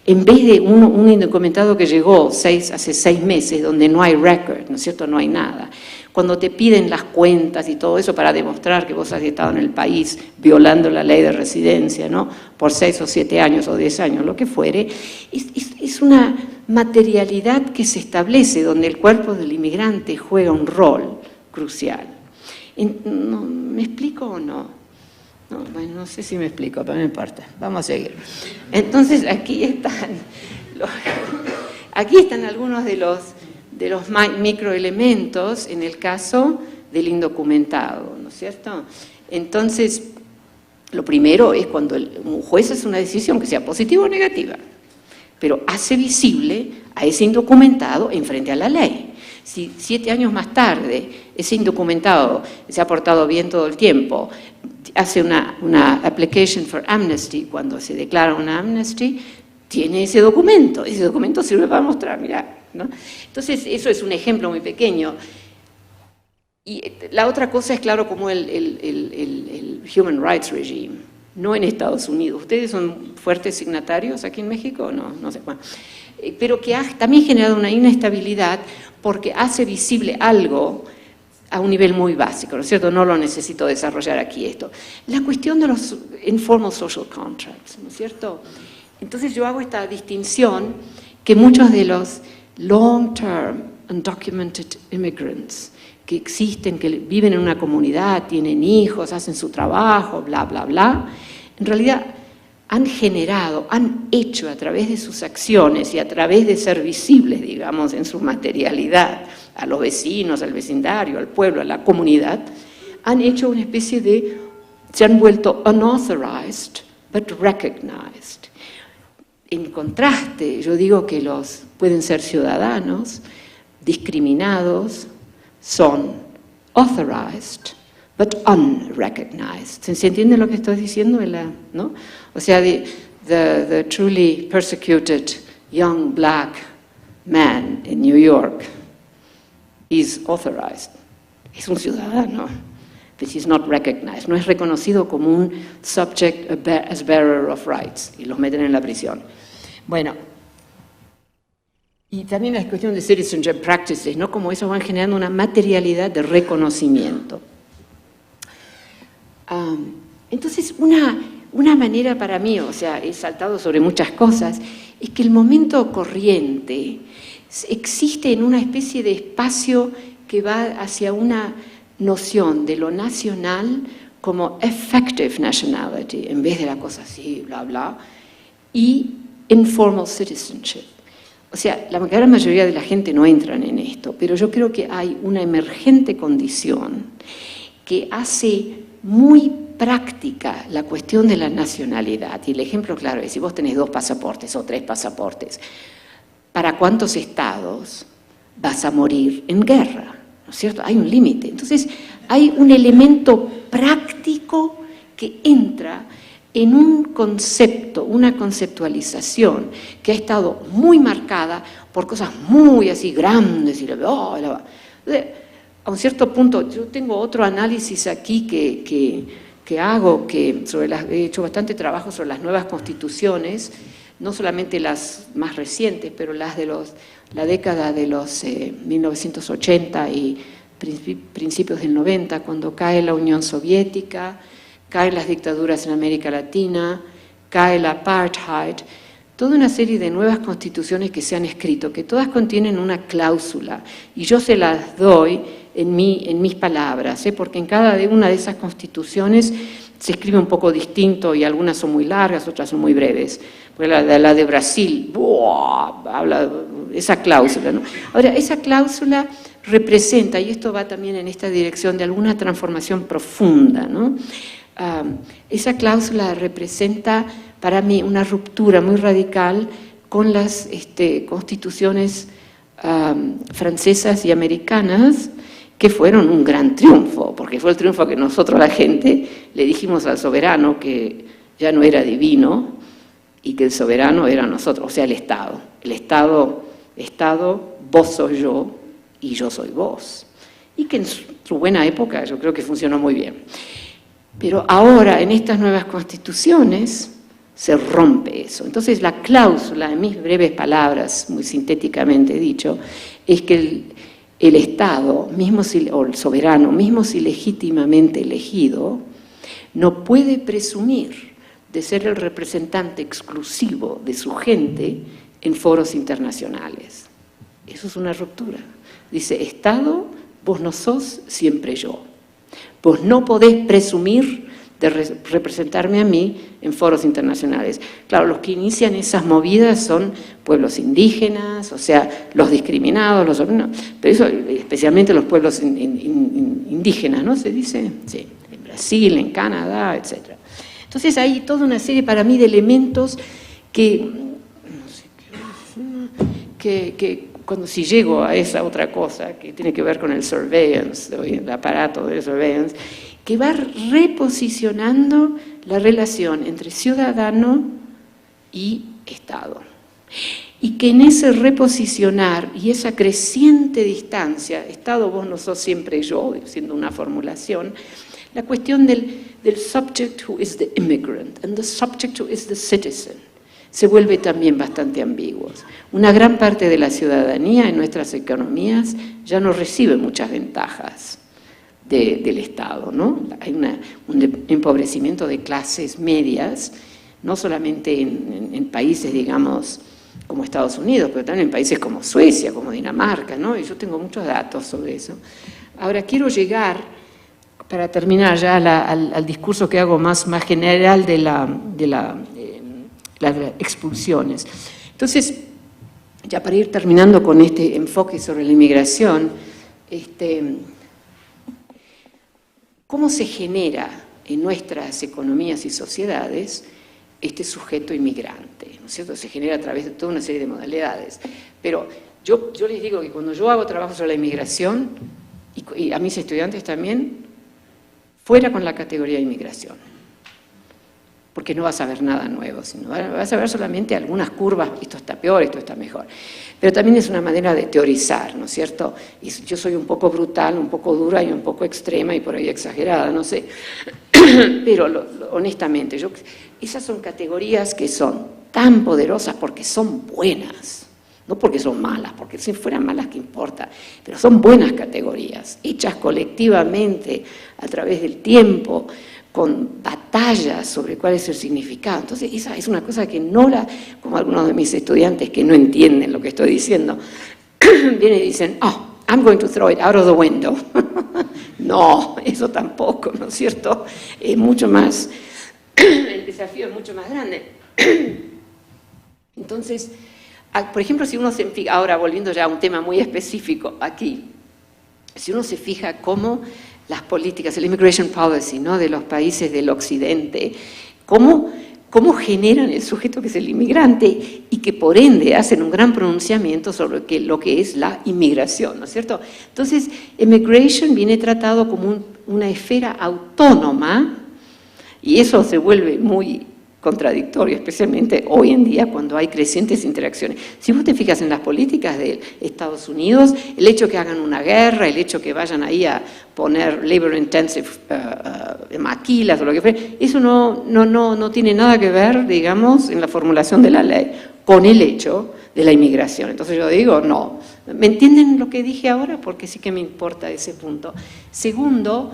En vez de un indocumentado que llegó hace 6 meses, donde no hay record, ¿no es cierto? No hay nada. Cuando te piden las cuentas y todo eso para demostrar que vos has estado en el país violando la ley de residencia, ¿no? Por 6 o 7 años o 10 años, lo que fuere, es una materialidad que se establece donde el cuerpo del inmigrante juega un rol crucial. ¿Me explico o no? Bueno, no sé si me explico, pero no importa. Vamos a seguir. Entonces, aquí están algunos de los microelementos en el caso del indocumentado, ¿no es cierto? Entonces, lo primero es cuando un juez hace una decisión, que sea positiva o negativa, pero hace visible a ese indocumentado en frente a la ley. Si 7 años más tarde ese indocumentado se ha portado bien todo el tiempo, hace una application for amnesty, cuando se declara una amnesty, tiene ese documento sirve para mostrar, mirá, ¿no? Entonces, eso es un ejemplo muy pequeño. Y la otra cosa es, claro, como el Human Rights Regime, no en Estados Unidos. ¿Ustedes son fuertes signatarios aquí en México? No sé. Bueno, pero que ha también generado una inestabilidad porque hace visible algo a un nivel muy básico, ¿no es cierto? No lo necesito desarrollar aquí esto. La cuestión de los informal social contracts, ¿no es cierto? Entonces yo hago esta distinción que muchos de los long-term undocumented immigrants que existen, que viven en una comunidad, tienen hijos, hacen su trabajo, bla, bla, bla, en realidad han hecho a través de sus acciones y a través de ser visibles, digamos, en su materialidad, a los vecinos, al vecindario, al pueblo, a la comunidad, han hecho una especie se han vuelto unauthorized, but recognized. en contraste, yo digo que pueden ser ciudadanos discriminados, son authorized, but unrecognized. ¿Se entiende lo que estoy diciendo? ¿No? O sea, the truly persecuted young black man in New York is authorized. Es un ciudadano, but he's not recognized. No es reconocido como un subject as bearer of rights, y los meten en la prisión. Bueno, y también la cuestión de citizenship practices, ¿no? Como eso van generando una materialidad de reconocimiento. Entonces, una manera para mí, o sea, he saltado sobre muchas cosas, es que el momento corriente existe en una especie de espacio que va hacia una noción de lo nacional como effective nationality, en vez de la cosa así, bla, bla, y informal citizenship. O sea, la gran mayoría de la gente no entran en esto, pero yo creo que hay una emergente condición que hace muy práctica la cuestión de la nacionalidad. Y el ejemplo claro es, si vos tenés 2 pasaportes o 3 pasaportes, ¿para cuántos estados vas a morir en guerra? ¿No es cierto? Hay un límite. Entonces, hay un elemento práctico que entra en un concepto, una conceptualización que ha estado muy marcada por cosas muy así grandes. A un cierto punto, yo tengo otro análisis aquí que hago, he hecho bastante trabajo sobre las nuevas constituciones, no solamente las más recientes, pero las de la década de los 1980 y principios del 90, cuando cae la Unión Soviética, caen las dictaduras en América Latina, cae el apartheid, toda una serie de nuevas constituciones que se han escrito, que todas contienen una cláusula, y yo se las doy en mis palabras, porque en cada una de esas constituciones se escribe un poco distinto y algunas son muy largas, otras son muy breves. Porque la de Brasil, habla de esa cláusula, ¿no? Ahora, esa cláusula representa, y esto va también en esta dirección de alguna transformación profunda, ¿no? Esa cláusula representa para mí una ruptura muy radical con las constituciones francesas y americanas, que fueron un gran triunfo, porque fue el triunfo que nosotros, la gente, le dijimos al soberano que ya no era divino y que el soberano era nosotros, o sea, el Estado. El Estado, vos soy yo y yo soy vos. Y que en su buena época yo creo que funcionó muy bien. Pero ahora, en estas nuevas constituciones, se rompe eso. Entonces, la cláusula, en mis breves palabras, muy sintéticamente dicho, es que el Estado, o el soberano, mismo si legítimamente elegido, no puede presumir de ser el representante exclusivo de su gente en foros internacionales. Eso es una ruptura. Dice, Estado, vos no sos siempre yo. Vos no podés presumir de representarme a mí en foros internacionales. Claro, los que inician esas movidas son pueblos indígenas, o sea, los discriminados, pero eso, especialmente los pueblos indígenas, ¿no? Se dice, sí, en Brasil, en Canadá, etc. Entonces hay toda una serie para mí de elementos que cuando si llego a esa otra cosa que tiene que ver con el surveillance, el aparato de surveillance, que va reposicionando la relación entre ciudadano y Estado. Y que en ese reposicionar y esa creciente distancia, Estado, vos no sos siempre yo, siendo una formulación, la cuestión del subject who is the immigrant and the subject who is the citizen se vuelve también bastante ambiguos. Una gran parte de la ciudadanía en nuestras economías ya no recibe muchas ventajas del Estado, ¿no? Hay un empobrecimiento de clases medias, no solamente en países, digamos, como Estados Unidos, pero también en países como Suecia, como Dinamarca, ¿no? Y yo tengo muchos datos sobre eso. Ahora, quiero llegar, para terminar ya al discurso que hago más general de las expulsiones. Entonces, ya para ir terminando con este enfoque sobre la inmigración, ¿cómo se genera en nuestras economías y sociedades este sujeto inmigrante, ¿no es cierto? Se genera a través de toda una serie de modalidades. Pero yo les digo que cuando yo hago trabajo sobre la inmigración, y a mis estudiantes también, fuera con la categoría de inmigración. Porque no vas a ver nada nuevo, sino vas a ver solamente algunas curvas, esto está peor, esto está mejor. Pero también es una manera de teorizar, ¿no es cierto? Y yo soy un poco brutal, un poco dura y un poco extrema y por ahí exagerada, no sé. Pero honestamente, esas son categorías que son tan poderosas porque son buenas, no porque son malas, porque si fueran malas, ¿qué importa? Pero son buenas categorías, hechas colectivamente a través del tiempo, con batallas sobre cuál es el significado. Entonces, esa es una cosa que como algunos de mis estudiantes que no entienden lo que estoy diciendo, vienen y dicen, I'm going to throw it out of the window. No, eso tampoco, ¿no es cierto? Es mucho más, el desafío es mucho más grande. Entonces, por ejemplo, si uno se fija, ahora volviendo ya a un tema muy específico aquí, si uno se fija cómo las políticas, el immigration policy, ¿no?, de los países del occidente, cómo generan el sujeto que es el inmigrante y que por ende hacen un gran pronunciamiento sobre lo que es la inmigración, ¿no es cierto? Entonces, immigration viene tratado como una esfera autónoma y eso se vuelve muy contradictorio, especialmente hoy en día cuando hay crecientes interacciones. Si vos te fijas en las políticas de Estados Unidos, el hecho que hagan una guerra, el hecho que vayan ahí a poner labor intensive maquilas o lo que fuera, eso no tiene nada que ver, digamos, en la formulación de la ley con el hecho de la inmigración. Entonces yo digo, no. ¿Me entienden lo que dije ahora? Porque sí que me importa ese punto. Segundo,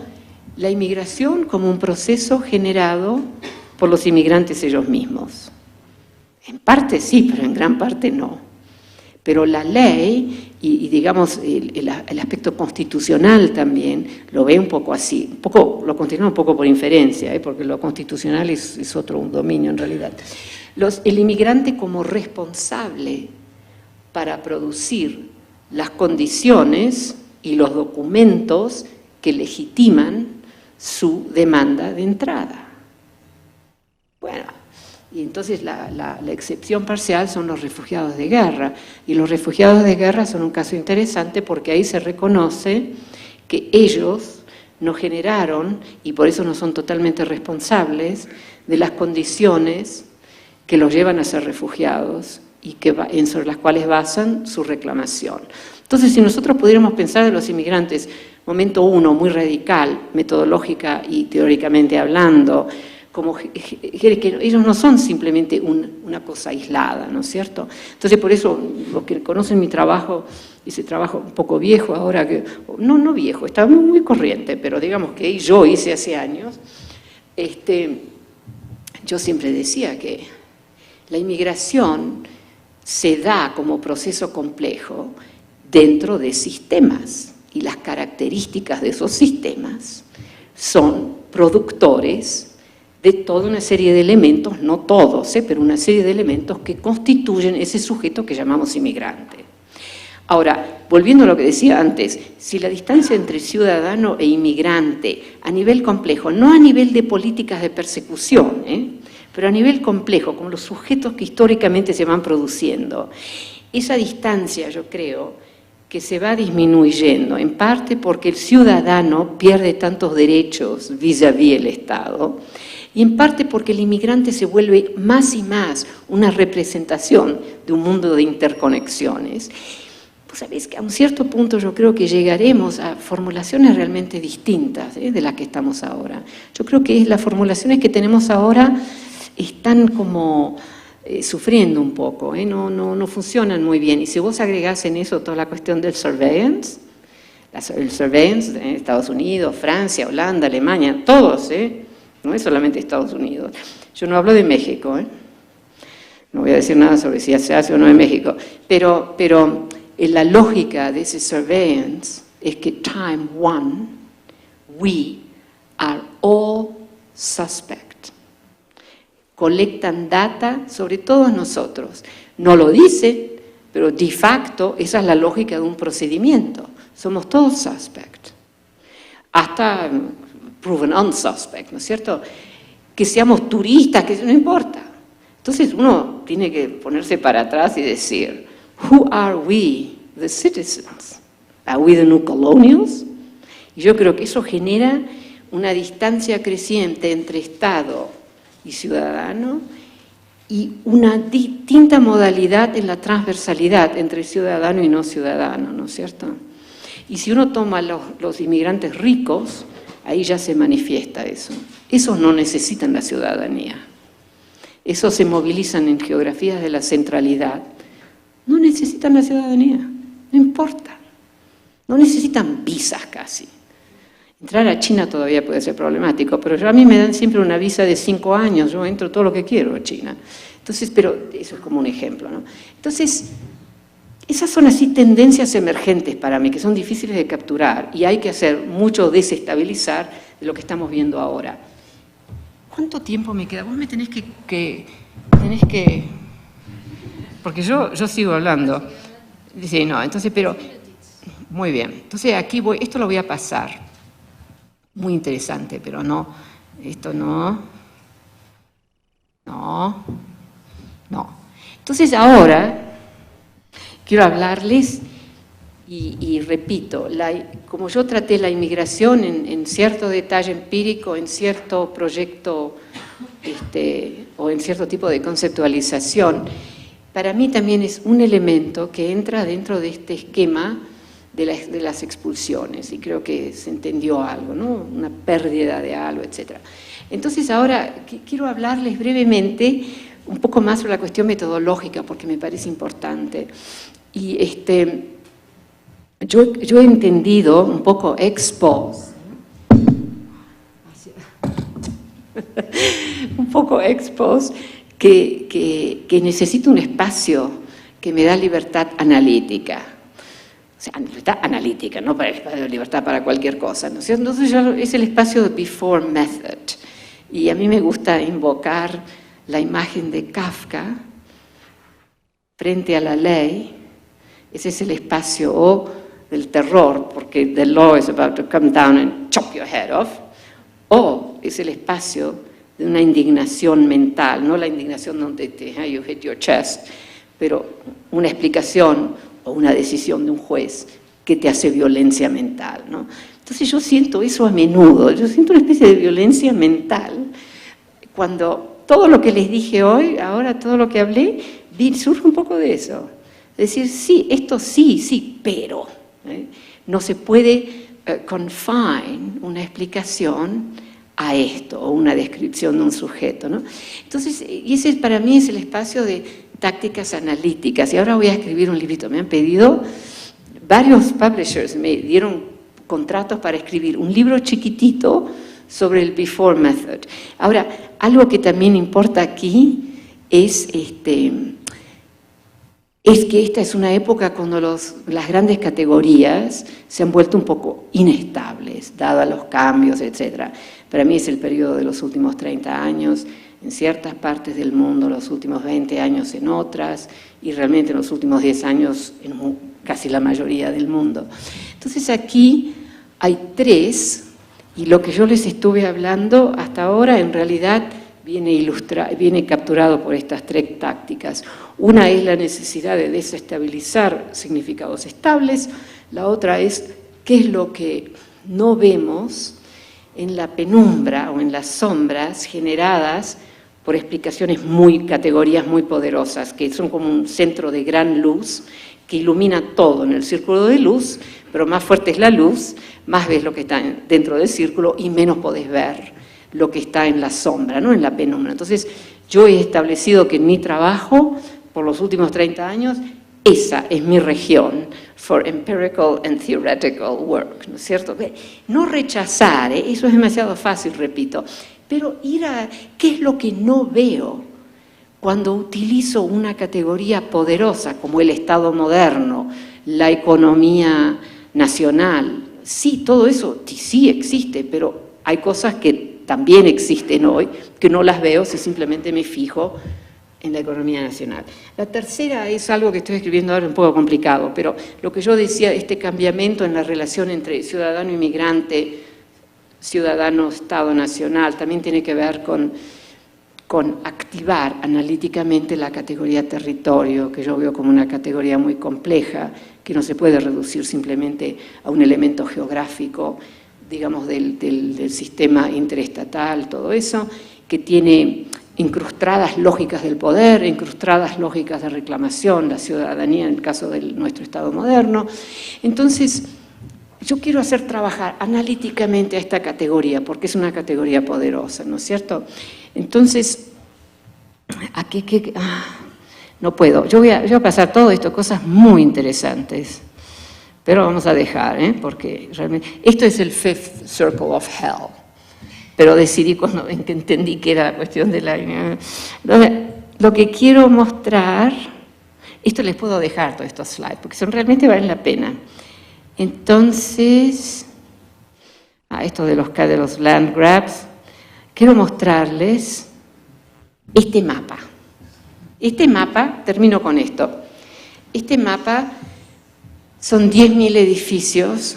la inmigración como un proceso generado por los inmigrantes ellos mismos. En parte sí, pero en gran parte no. Pero la ley, y digamos el aspecto constitucional también, lo ve un poco así, lo continúa un poco por inferencia, porque lo constitucional es otro dominio en realidad. El inmigrante como responsable para producir las condiciones y los documentos que legitiman su demanda de entrada. Bueno, y entonces la excepción parcial son los refugiados de guerra, y los refugiados de guerra son un caso interesante porque ahí se reconoce que ellos no generaron, y por eso no son totalmente responsables, de las condiciones que los llevan a ser refugiados y sobre las cuales basan su reclamación. Entonces, si nosotros pudiéramos pensar de los inmigrantes, momento uno, muy radical, metodológica y teóricamente hablando, como que ellos no son simplemente una cosa aislada, ¿no es cierto? Entonces, por eso, los que conocen mi trabajo, ese trabajo un poco viejo ahora, no viejo, está muy corriente, pero digamos que yo hice hace años, yo siempre decía que la inmigración se da como proceso complejo dentro de sistemas, y las características de esos sistemas son productores de toda una serie de elementos, no todos, pero una serie de elementos que constituyen ese sujeto que llamamos inmigrante. Ahora, volviendo a lo que decía antes, si la distancia entre ciudadano e inmigrante a nivel complejo, no a nivel de políticas de persecución, pero a nivel complejo, como los sujetos que históricamente se van produciendo, esa distancia, yo creo, que se va disminuyendo, en parte porque el ciudadano pierde tantos derechos vis-à-vis el Estado, y en parte porque el inmigrante se vuelve más y más una representación de un mundo de interconexiones. Pues sabéis que a un cierto punto yo creo que llegaremos a formulaciones realmente distintas de las que estamos ahora. Yo creo que las formulaciones que tenemos ahora están como sufriendo un poco, no funcionan muy bien. Y si vos agregás en eso toda la cuestión del surveillance, el surveillance de Estados Unidos, Francia, Holanda, Alemania, todos, no es solamente Estados Unidos. Yo no hablo de México, no voy a decir nada sobre si se hace o no en México, pero la lógica de ese surveillance es que time one, we are all suspect. Colectan data sobre todos nosotros. No lo dicen, pero de facto esa es la lógica de un procedimiento. Somos todos suspect. Hasta proven unsuspect, ¿no es cierto? Que seamos turistas, que no importa. Entonces uno tiene que ponerse para atrás y decir, who are we, the citizens? Are we the new colonials? Y yo creo que eso genera una distancia creciente entre Estado y ciudadano y una distinta modalidad en la transversalidad entre ciudadano y no ciudadano, ¿no es cierto? Y si uno toma los inmigrantes ricos, ahí ya se manifiesta eso. Esos no necesitan la ciudadanía. Esos se movilizan en geografías de la centralidad. No necesitan la ciudadanía, no importa. No necesitan visas casi. Entrar a China todavía puede ser problemático, pero a mí me dan siempre una visa de 5 años, yo entro todo lo que quiero a China. Entonces, pero eso es como un ejemplo, ¿no? Entonces, esas son así tendencias emergentes para mí, que son difíciles de capturar, y hay que hacer mucho desestabilizar de lo que estamos viendo ahora. ¿Cuánto tiempo me queda? Vos me tenés que porque yo sigo hablando. Dice, no, entonces, pero, muy bien. Entonces aquí esto lo voy a pasar. Muy interesante, pero no, esto no. Entonces ahora quiero hablarles y repito, como yo traté la inmigración en cierto detalle empírico, en cierto proyecto o en cierto tipo de conceptualización, para mí también es un elemento que entra dentro de este esquema de las expulsiones, y creo que se entendió algo, ¿no? Una pérdida de algo, etc. Entonces ahora quiero hablarles brevemente un poco más sobre la cuestión metodológica, porque me parece importante. Y yo he entendido un poco ex post, que necesito un espacio que me da libertad analítica. O sea, libertad analítica, no para el espacio de libertad para cualquier cosa, ¿no es cierto? Entonces es el espacio de before method. Y a mí me gusta invocar la imagen de Kafka frente a la ley. Ese es el espacio o del terror, porque the law is about to come down and chop your head off. O es el espacio de una indignación mental, no la indignación donde you hit your chest, pero una explicación o una decisión de un juez que te hace violencia mental, ¿no? Entonces yo siento eso a menudo, yo siento una especie de violencia mental cuando todo lo que les dije hoy, ahora todo lo que hablé, surge un poco de eso. Es decir, sí, esto sí, pero no se puede confine una explicación a esto, o una descripción de un sujeto, ¿no? Entonces, y ese para mí es el espacio de tácticas analíticas, y ahora voy a escribir un librito. Me han pedido, varios publishers me dieron contratos para escribir un libro chiquitito sobre el before method. Ahora, algo que también importa aquí es que esta es una época cuando las grandes categorías se han vuelto un poco inestables, dados los cambios, etc. Para mí es el periodo de los últimos 30 años, en ciertas partes del mundo, los últimos 20 años en otras, y realmente en los últimos 10 años en casi la mayoría del mundo. Entonces aquí hay 3, y lo que yo les estuve hablando hasta ahora en realidad viene capturado por estas 3 tácticas. Una es la necesidad de desestabilizar significados estables, la otra es qué es lo que no vemos en la penumbra o en las sombras generadas por categorías muy poderosas, que son como un centro de gran luz que ilumina todo en el círculo de luz, pero más fuerte es la luz, más ves lo que está dentro del círculo y menos podés ver lo que está en la sombra, ¿no? En la penumbra. Entonces, yo he establecido que en mi trabajo, por los últimos 30 años, esa es mi región, for empirical and theoretical work, ¿no es cierto? No rechazar, eso es demasiado fácil, repito, pero ir a qué es lo que no veo cuando utilizo una categoría poderosa como el Estado moderno, la economía nacional. Sí, todo eso sí existe, pero hay cosas que también existen hoy, que no las veo si simplemente me fijo en la economía nacional. La tercera es algo que estoy escribiendo ahora un poco complicado, pero lo que yo decía, este cambiamiento en la relación entre ciudadano inmigrante, ciudadano Estado nacional, también tiene que ver con con activar analíticamente la categoría territorio, que yo veo como una categoría muy compleja, que no se puede reducir simplemente a un elemento geográfico, digamos, del sistema interestatal, todo eso, que tiene incrustadas lógicas del poder, incrustadas lógicas de reclamación, la ciudadanía en el caso de nuestro Estado moderno. Entonces, yo quiero hacer trabajar analíticamente a esta categoría, porque es una categoría poderosa, ¿no es cierto? Entonces, no puedo. Yo voy a pasar todo esto, cosas muy interesantes, pero vamos a dejar, porque realmente... Esto es el Fifth Circle of Hell, pero decidí cuando entendí que era la cuestión de la... Lo que quiero mostrar... Esto les puedo dejar, todos estos slides, porque realmente valen la pena. Entonces, esto de los land grabs, quiero mostrarles este mapa. Este mapa, termino con esto, este mapa son 10.000 edificios,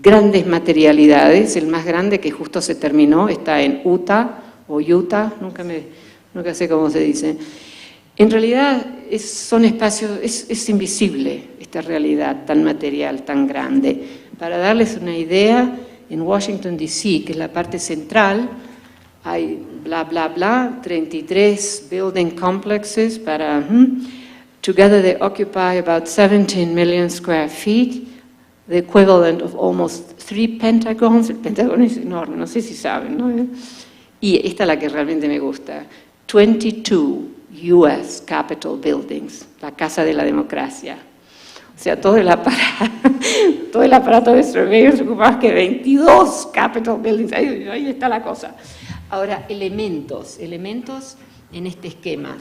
grandes materialidades, el más grande que justo se terminó está en Utah, nunca sé cómo se dice. En realidad son espacios, es invisible esta realidad tan material, tan grande. Para darles una idea, en Washington, D.C., que es la parte central, hay bla, bla, bla, 33 building complexes together they occupy about 17 million square feet, the equivalent of almost 3 pentagons. El Pentágono es enorme, no sé si saben, ¿no? Y esta es la que realmente me gusta, 22 U.S. Capitol Buildings, la Casa de la Democracia. O sea, todo el aparato de surveyors ocupa más que 22 Capitol Buildings, ahí está la cosa. Ahora, elementos en este esquema.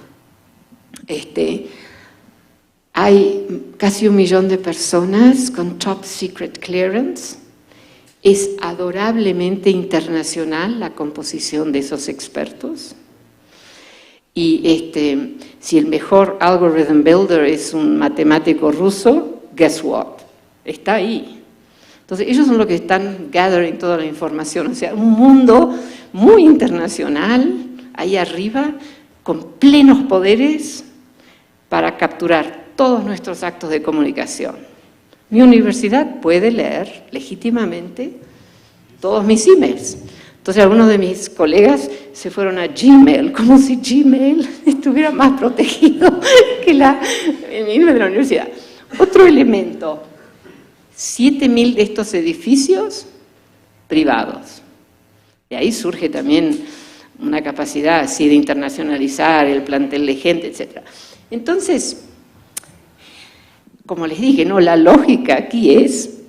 Hay casi 1 millón de personas con top secret clearance. Es adorablemente internacional la composición de esos expertos. Y si el mejor algorithm builder es un matemático ruso, guess what? Está ahí. Entonces, ellos son los que están gathering toda la información. O sea, un mundo muy internacional, ahí arriba, con plenos poderes para capturar todos nuestros actos de comunicación. Mi universidad puede leer legítimamente todos mis emails. Entonces, algunos de mis colegas se fueron a Gmail, como si Gmail estuviera más protegido que el email de la universidad. Otro elemento, 7.000 de estos edificios privados. De ahí surge también una capacidad así de internacionalizar el plantel de gente, etc. Entonces, como les dije, ¿no? La lógica aquí es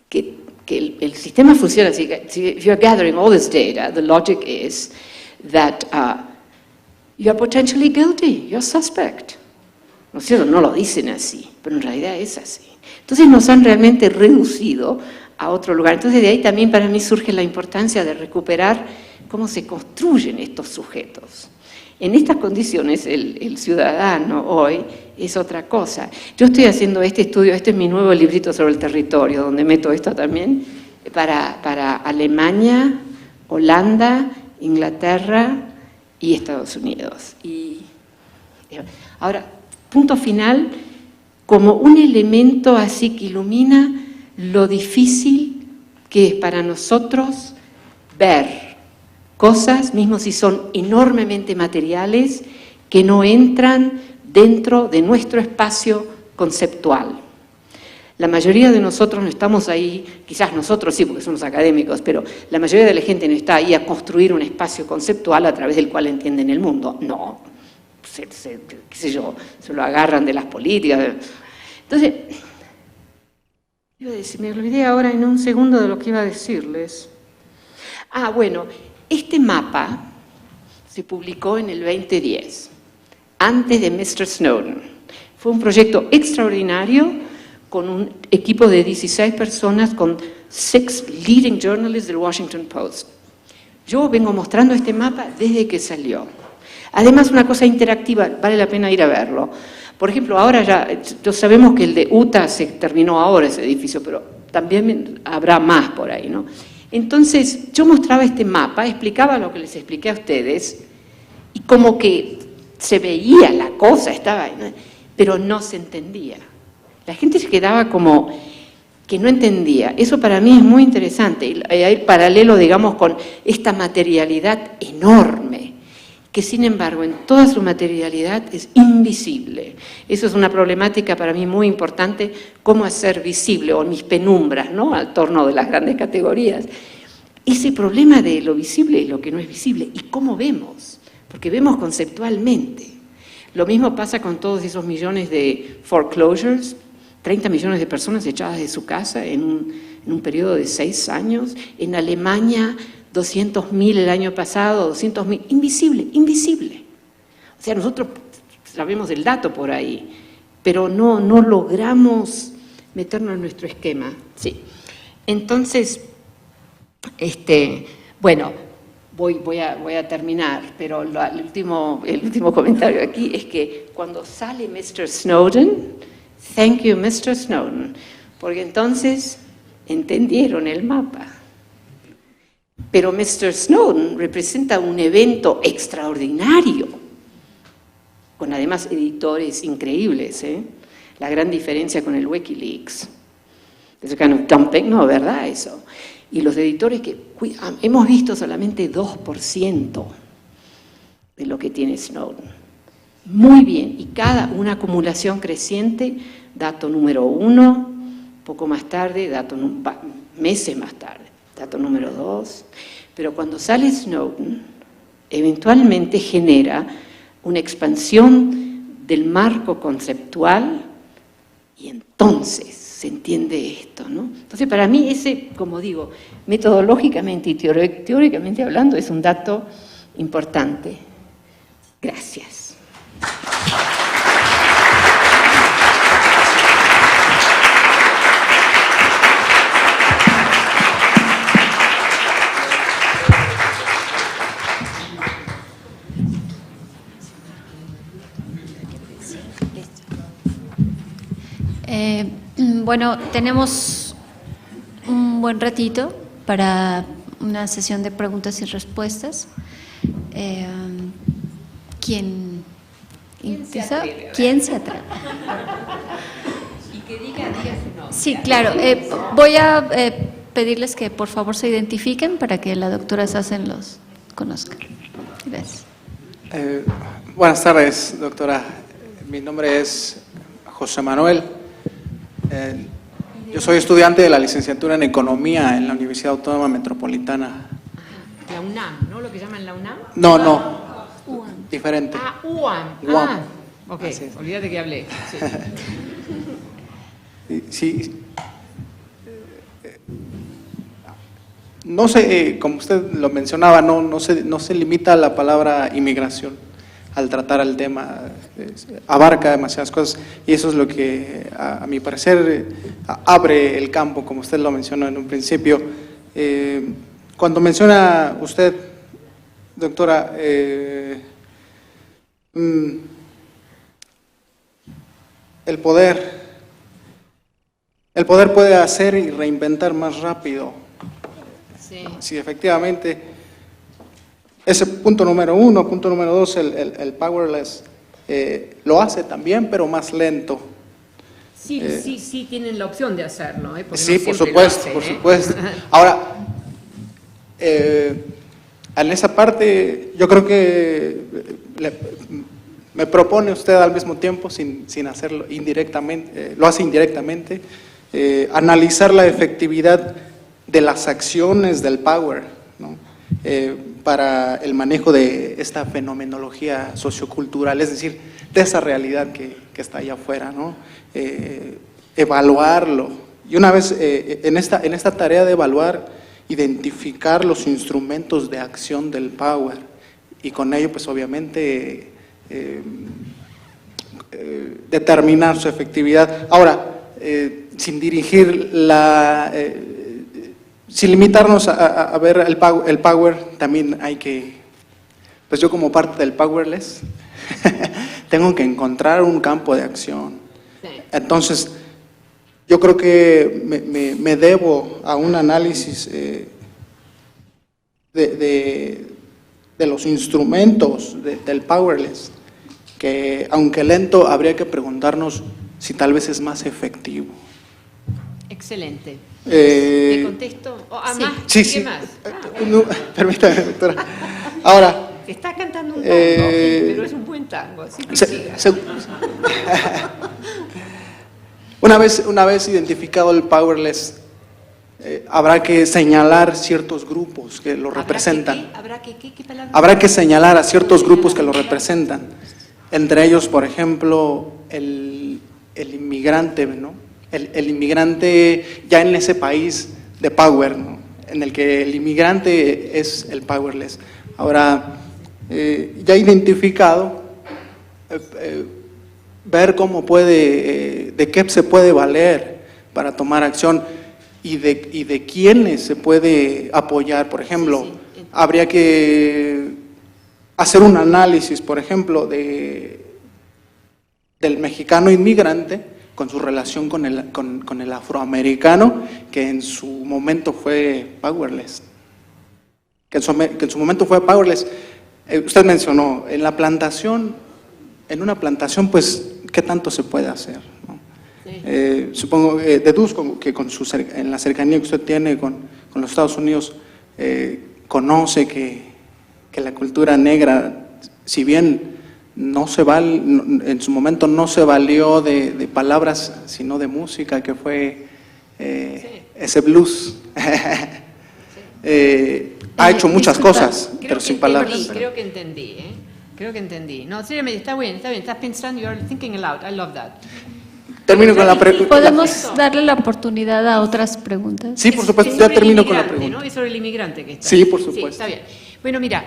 que el sistema funciona así. If you're gathering all this data, the logic is that you're potentially guilty, you're suspect. ¿No es cierto? No lo dicen así, pero en realidad es así. Entonces nos han realmente reducido a otro lugar. Entonces de ahí también para mí surge la importancia de recuperar cómo se construyen estos sujetos. En estas condiciones el ciudadano hoy es otra cosa. Yo estoy haciendo este estudio, este es mi nuevo librito sobre el territorio, donde meto esto también, para Alemania, Holanda, Inglaterra y Estados Unidos. Y ahora, punto final, como un elemento así que ilumina lo difícil que es para nosotros ver cosas, mismo si son enormemente materiales, que no entran dentro de nuestro espacio conceptual. La mayoría de nosotros no estamos ahí, quizás nosotros sí, porque somos académicos, pero la mayoría de la gente no está ahí a construir un espacio conceptual a través del cual entienden el mundo. No, qué sé yo, se lo agarran de las políticas. Entonces, me olvidé ahora en un segundo de lo que iba a decirles. Bueno, este mapa se publicó en el 2010, antes de Mr. Snowden. Fue un proyecto extraordinario con un equipo de 16 personas, con 6 leading journalists del Washington Post. Yo vengo mostrando este mapa desde que salió. Además, una cosa interactiva, vale la pena ir a verlo. Por ejemplo, ahora ya sabemos que el de Utah se terminó ahora ese edificio, pero también habrá más por ahí, ¿no? Entonces, yo mostraba este mapa, explicaba lo que les expliqué a ustedes, y como que se veía la cosa, estaba, pero no se entendía. La gente se quedaba como que no entendía. Eso para mí es muy interesante. Y hay paralelo, digamos, con esta materialidad enorme, que sin embargo en toda su materialidad es invisible. Eso es una problemática para mí muy importante, cómo hacer visible, o mis penumbras, ¿no?, al torno de las grandes categorías. Ese problema de lo visible y lo que no es visible, y cómo vemos, porque vemos conceptualmente. Lo mismo pasa con todos esos millones de foreclosures, 30 millones de personas echadas de su casa en un periodo de 6 años. En Alemania, 200.000 el año pasado, 200.000, invisible. O sea, nosotros sabemos el dato por ahí, pero no logramos meternos en nuestro esquema. Sí. Entonces, bueno, voy a terminar, pero el último comentario aquí es que cuando sale Mr. Snowden, thank you, Mr. Snowden, porque entonces entendieron el mapa. Pero Mr. Snowden representa un evento extraordinario, con además editores increíbles, ¿eh? La gran diferencia con el Wikileaks. Es kind of dumping, ¿no? ¿Verdad eso? Y los editores que hemos visto solamente 2% de lo que tiene Snowden. Muy bien, y una acumulación creciente, dato número 1, poco más tarde, meses más tarde, dato número 2. Pero cuando sale Snowden, eventualmente genera una expansión del marco conceptual y entonces se entiende esto, ¿no? Entonces, para mí ese, como digo, metodológicamente y teóricamente hablando, es un dato importante. Gracias. Bueno, tenemos un buen ratito para una sesión de preguntas y respuestas. ¿Quién empieza? ¿Quién se atreve? Y que diga su nombre. Sí, claro. Voy a pedirles que por favor se identifiquen para que la doctora Sassen los conozca. Gracias. Buenas tardes, doctora. Mi nombre es José Manuel. Yo soy estudiante de la licenciatura en Economía en la Universidad Autónoma Metropolitana. La UNAM, ¿no? ¿Lo que llaman la UNAM? No, diferente. Ah, UAM. UAM. Ah, ok, olvídate que hablé. Sí. Sí. No sé, como usted lo mencionaba, no se limita a la palabra inmigración al tratar el tema, abarca demasiadas cosas y eso es lo que, a mi parecer, abre el campo, como usted lo mencionó en un principio. Cuando menciona usted, doctora, el poder puede hacer y reinventar más rápido. Sí. Sí, efectivamente. Ese punto número 1, punto número 2, el powerless lo hace también, pero más lento. Sí, tienen la opción de hacerlo. Sí, por supuesto. Ahora, en esa parte, yo creo que me propone usted al mismo tiempo, sin hacerlo indirectamente, lo hace indirectamente, analizar la efectividad de las acciones del power, ¿no? Para el manejo de esta fenomenología sociocultural, es decir, de esa realidad que está allá afuera, ¿no? Evaluarlo. Y una vez en esta tarea de evaluar, identificar los instrumentos de acción del power y con ello, pues obviamente, determinar su efectividad. Ahora, sin dirigir sin limitarnos a ver el power, también hay que, pues yo como parte del powerless, tengo que encontrar un campo de acción. Sí. Entonces, yo creo que me debo a un análisis de los instrumentos del powerless, que aunque lento, habría que preguntarnos si tal vez es más efectivo. Excelente. ¿Te contesto? Sí. ¿Qué más? No, permítame, doctora. Ahora, te está cantando un tango, pero es un buen tango, así que siga. Una vez identificado el powerless, habrá que señalar ciertos grupos que lo representan. Habrá que señalar a ciertos grupos que lo representan. Entre ellos, por ejemplo, el inmigrante, ¿no? El inmigrante ya en ese país de power, ¿no? En el que el inmigrante es el powerless. Ahora, ya identificado, ver cómo puede, de qué se puede valer para tomar acción y de quiénes se puede apoyar. Por ejemplo, habría que hacer un análisis, por ejemplo, del mexicano inmigrante con su relación con el afroamericano, que en su momento fue powerless. Que en su momento fue powerless. Usted mencionó, en una plantación, pues, ¿qué tanto se puede hacer, ¿no? Sí. Supongo, deduzco que en la cercanía que usted tiene con los Estados Unidos, conoce que la cultura negra, si bien en su momento no se valió de palabras, sino de música, que fue ese blues. Ha hecho muchas cosas, pero sin palabras. Creo que entendí. No, seriamente, está bien. Estás pensando, you're thinking aloud. I love that. Termino con la pregunta. ¿Podemos darle la oportunidad a otras preguntas? Sí, por supuesto, ya termino con la pregunta. ¿No? Es sobre el inmigrante que está. Sí, por supuesto. Sí, está bien. Bueno, mira,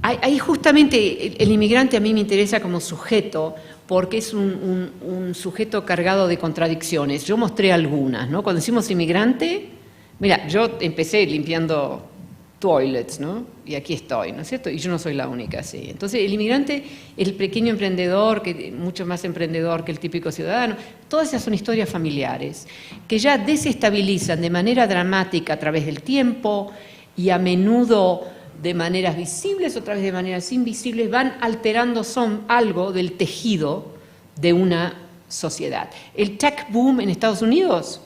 ahí justamente el inmigrante a mí me interesa como sujeto, porque es un sujeto cargado de contradicciones. Yo mostré algunas, ¿no? Cuando decimos inmigrante, mira, yo empecé limpiando toilets, ¿no? Y aquí estoy, ¿no es cierto? Y yo no soy la única, sí. Entonces, el inmigrante, el pequeño emprendedor, mucho más emprendedor que el típico ciudadano, todas esas son historias familiares que ya desestabilizan de manera dramática a través del tiempo y a menudo de maneras visibles, otra vez de maneras invisibles, van alterando algo del tejido de una sociedad. El tech boom en Estados Unidos,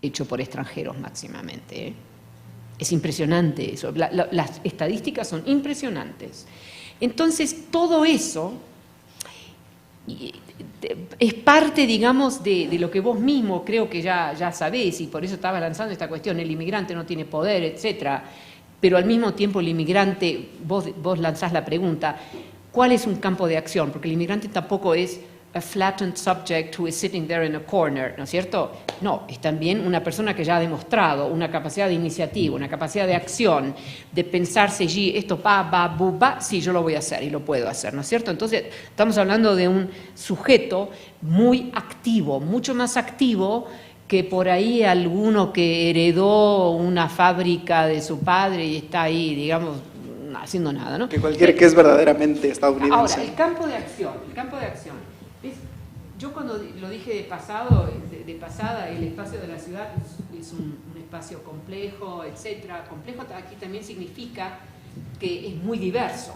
hecho por extranjeros máximamente, ¿eh? Es impresionante eso, las estadísticas son impresionantes. Entonces, todo eso es parte, digamos, de lo que vos mismo creo que ya sabés, y por eso estaba lanzando esta cuestión, el inmigrante no tiene poder, etcétera, pero al mismo tiempo el inmigrante, vos lanzás la pregunta, ¿cuál es un campo de acción? Porque el inmigrante tampoco es a flattened subject who is sitting there in a corner, ¿no es cierto? No, es también una persona que ya ha demostrado una capacidad de iniciativa, una capacidad de acción, de pensarse allí, esto sí, yo lo voy a hacer y lo puedo hacer, ¿no es cierto? Entonces, estamos hablando de un sujeto muy activo, mucho más activo que por ahí alguno que heredó una fábrica de su padre y está ahí, digamos, haciendo nada, ¿no? Que cualquiera que es verdaderamente estadounidense. Ahora, el campo de acción. ¿Ves? Yo cuando lo dije de pasada, el espacio de la ciudad es un espacio complejo, etcétera. Complejo aquí también significa que es muy diverso.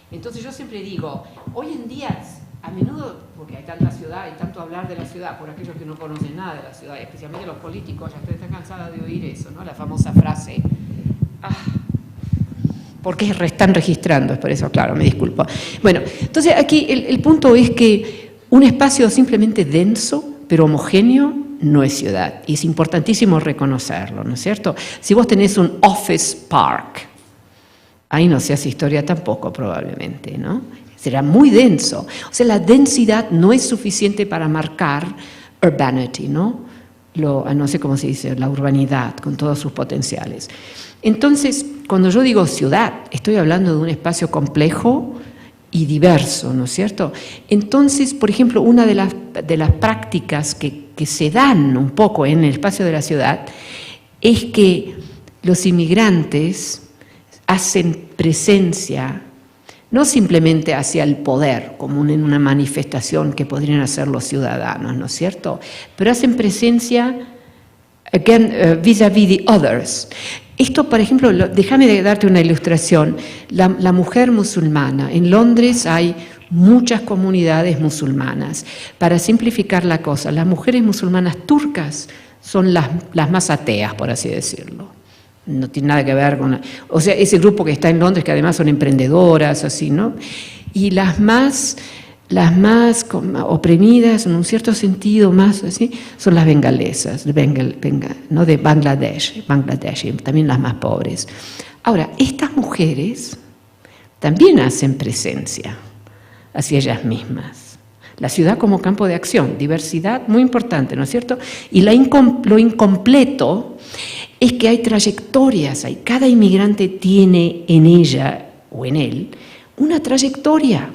Entonces yo siempre digo, hoy en día, a menudo, porque hay tanta ciudad, hay tanto hablar de la ciudad, por aquellos que no conocen nada de la ciudad, especialmente los políticos, ya estoy cansada de oír eso, ¿no? La famosa frase, ¿por qué están registrando? Es por eso, claro, me disculpo. Bueno, entonces aquí el punto es que un espacio simplemente denso, pero homogéneo, no es ciudad. Y es importantísimo reconocerlo, ¿no es cierto? Si vos tenés un office park, ahí no se hace historia tampoco probablemente, ¿no? Será muy denso. O sea, la densidad no es suficiente para marcar urbanity, ¿no? No sé cómo se dice, la urbanidad con todos sus potenciales. Entonces, cuando yo digo ciudad, estoy hablando de un espacio complejo y diverso, ¿no es cierto? Entonces, por ejemplo, una de las prácticas que se dan un poco en el espacio de la ciudad es que los inmigrantes hacen presencia no simplemente hacia el poder, como en una manifestación que podrían hacer los ciudadanos, ¿no es cierto? Pero hacen presencia vis-à-vis the others. Esto, por ejemplo, déjame darte una ilustración. La mujer musulmana. En Londres hay muchas comunidades musulmanas. Para simplificar la cosa, las mujeres musulmanas turcas son las más ateas, por así decirlo. No tiene nada que ver con... O sea, ese grupo que está en Londres, que además son emprendedoras, así, ¿no? Y las más oprimidas, en un cierto sentido más así, son las bengalesas, ¿no? De Bangladesh, también las más pobres. Ahora, estas mujeres también hacen presencia hacia ellas mismas. La ciudad como campo de acción, diversidad muy importante, ¿no es cierto? Y lo incompleto es que hay trayectorias, cada inmigrante tiene en ella o en él una trayectoria.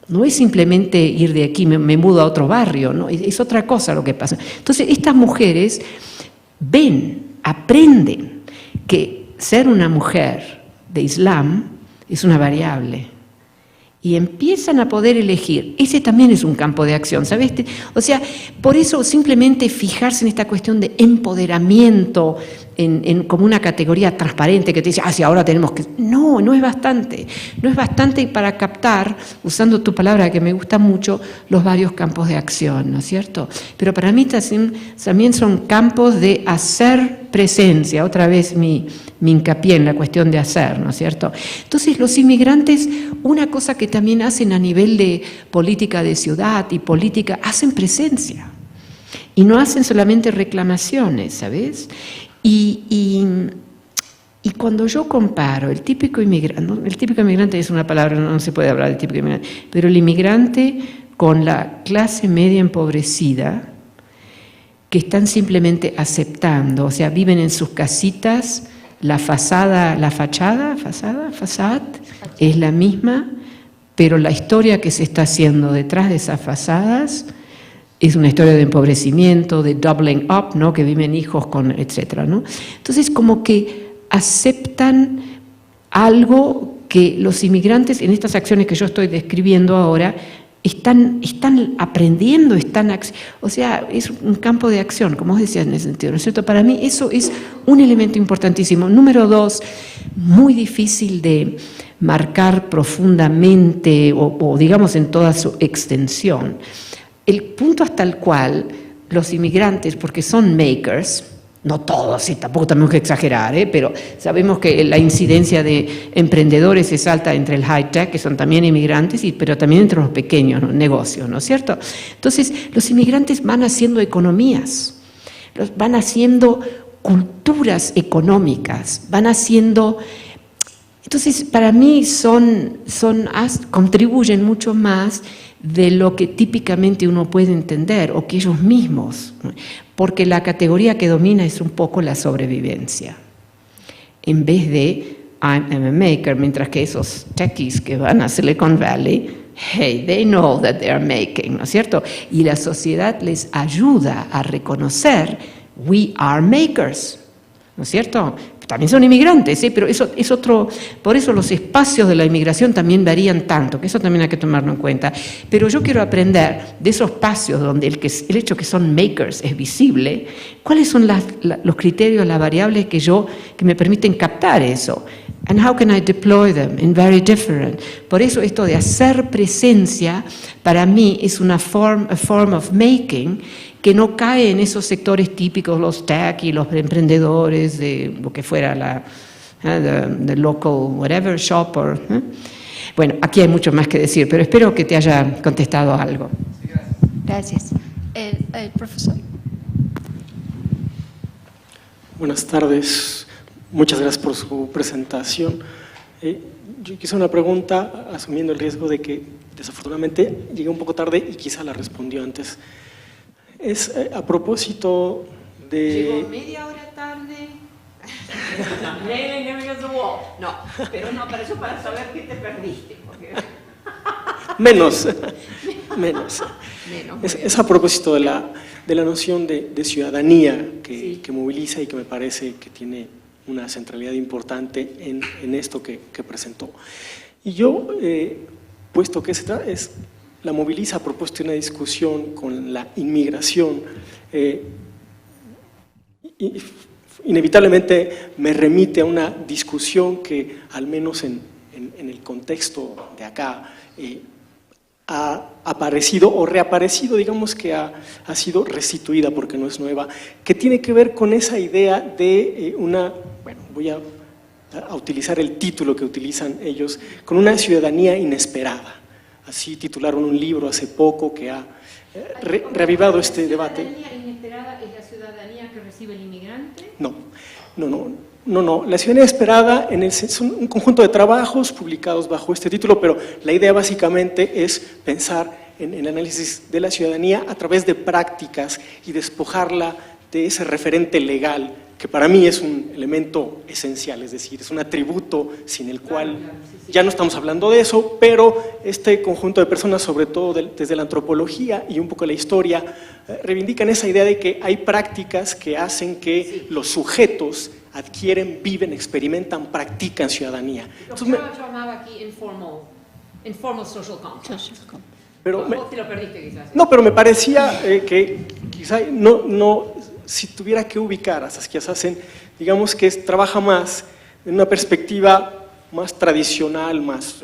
No es simplemente ir de aquí, me mudo a otro barrio, ¿no? Es otra cosa lo que pasa. Entonces, estas mujeres aprenden que ser una mujer de Islam es una variable. Y empiezan a poder elegir. Ese también es un campo de acción, ¿sabes? O sea, por eso simplemente fijarse en esta cuestión de empoderamiento como una categoría transparente que te dice, si ahora tenemos que... No es bastante. No es bastante para captar, usando tu palabra que me gusta mucho, los varios campos de acción, ¿no es cierto? Pero para mí también son campos de hacer presencia, otra vez mi hincapié en la cuestión de hacer, ¿no es cierto? Entonces, los inmigrantes, una cosa que también hacen a nivel de política de ciudad y política, hacen presencia. Y no hacen solamente reclamaciones, ¿sabes? Y cuando yo comparo el típico inmigrante, ¿no? El típico inmigrante es una palabra, no se puede hablar de típico inmigrante, pero el inmigrante con la clase media empobrecida, que están simplemente aceptando, o sea, viven en sus casitas, la fachada es la misma, pero la historia que se está haciendo detrás de esas fachadas es una historia de empobrecimiento, de doubling up, ¿no? Que viven hijos con, etcétera, ¿no? Entonces, como que aceptan algo que los inmigrantes en estas acciones que yo estoy describiendo ahora están aprendiendo, o sea, es un campo de acción, como vos decías en ese sentido, ¿no es cierto? Para mí eso es un elemento importantísimo. Número 2, muy difícil de marcar profundamente o digamos en toda su extensión. El punto hasta el cual los inmigrantes, porque son makers, no todos, tampoco tenemos que exagerar, pero sabemos que la incidencia de emprendedores es alta entre el high-tech, que son también inmigrantes, pero también entre los pequeños negocios, ¿no es cierto? Entonces, los inmigrantes van haciendo economías, van haciendo culturas económicas, van haciendo... Entonces, para mí contribuyen mucho más de lo que típicamente uno puede entender, o que ellos mismos, porque la categoría que domina es un poco la sobrevivencia, en vez de I'm a maker, mientras que esos techies que van a Silicon Valley, hey, they know that they are making, ¿no es cierto? Y la sociedad les ayuda a reconocer we are makers, ¿no es cierto? También son inmigrantes, pero eso es otro, por eso los espacios de la inmigración también varían tanto, que eso también hay que tomarlo en cuenta. Pero yo quiero aprender de esos espacios donde el hecho que son makers es visible, cuáles son los criterios, las variables que me permiten captar eso. And how can I deploy them in very different? Por eso esto de hacer presencia, para mí es a form of making, que no cae en esos sectores típicos, los tech y los emprendedores de lo que fuera the local whatever shop. Bueno, aquí hay mucho más que decir, pero espero que te haya contestado algo. Gracias. El profesor. Buenas tardes. Muchas gracias por su presentación. Yo quise una pregunta, asumiendo el riesgo de que desafortunadamente llegué un poco tarde y quizá la respondió antes. Es a propósito de... Llegó media hora tarde. No, pero no, para eso, para saber qué te perdiste. Porque... Menos. Es a propósito de la noción de ciudadanía que moviliza y que me parece que tiene una centralidad importante en esto que presentó. Y yo, puesto que la moviliza a propósito de una discusión con la inmigración, inevitablemente me remite a una discusión que, al menos en el contexto de acá, ha aparecido o reaparecido, digamos que ha sido restituida porque no es nueva, que tiene que ver con esa idea de bueno, voy a utilizar el título que utilizan ellos, con una ciudadanía inesperada. Así titularon un libro hace poco que ha reavivado este debate. ¿La ciudadanía inesperada es la ciudadanía que recibe el inmigrante? No. La ciudadanía esperada son un conjunto de trabajos publicados bajo este título, pero la idea básicamente es pensar en el análisis de la ciudadanía a través de prácticas y despojarla de ese referente legal que para mí es un elemento esencial, es decir, es un atributo sin el cual ya no estamos hablando de eso, pero este conjunto de personas, sobre todo desde la antropología y un poco la historia, reivindican esa idea de que hay prácticas que hacen que los sujetos adquieren, viven, experimentan, practican ciudadanía. Lo que yo llamaba aquí informal social contract. Pero vos te lo perdiste quizás. No, pero me parecía que quizá si tuviera que ubicar a Saskia Sassen, digamos que trabaja más en una perspectiva más tradicional, más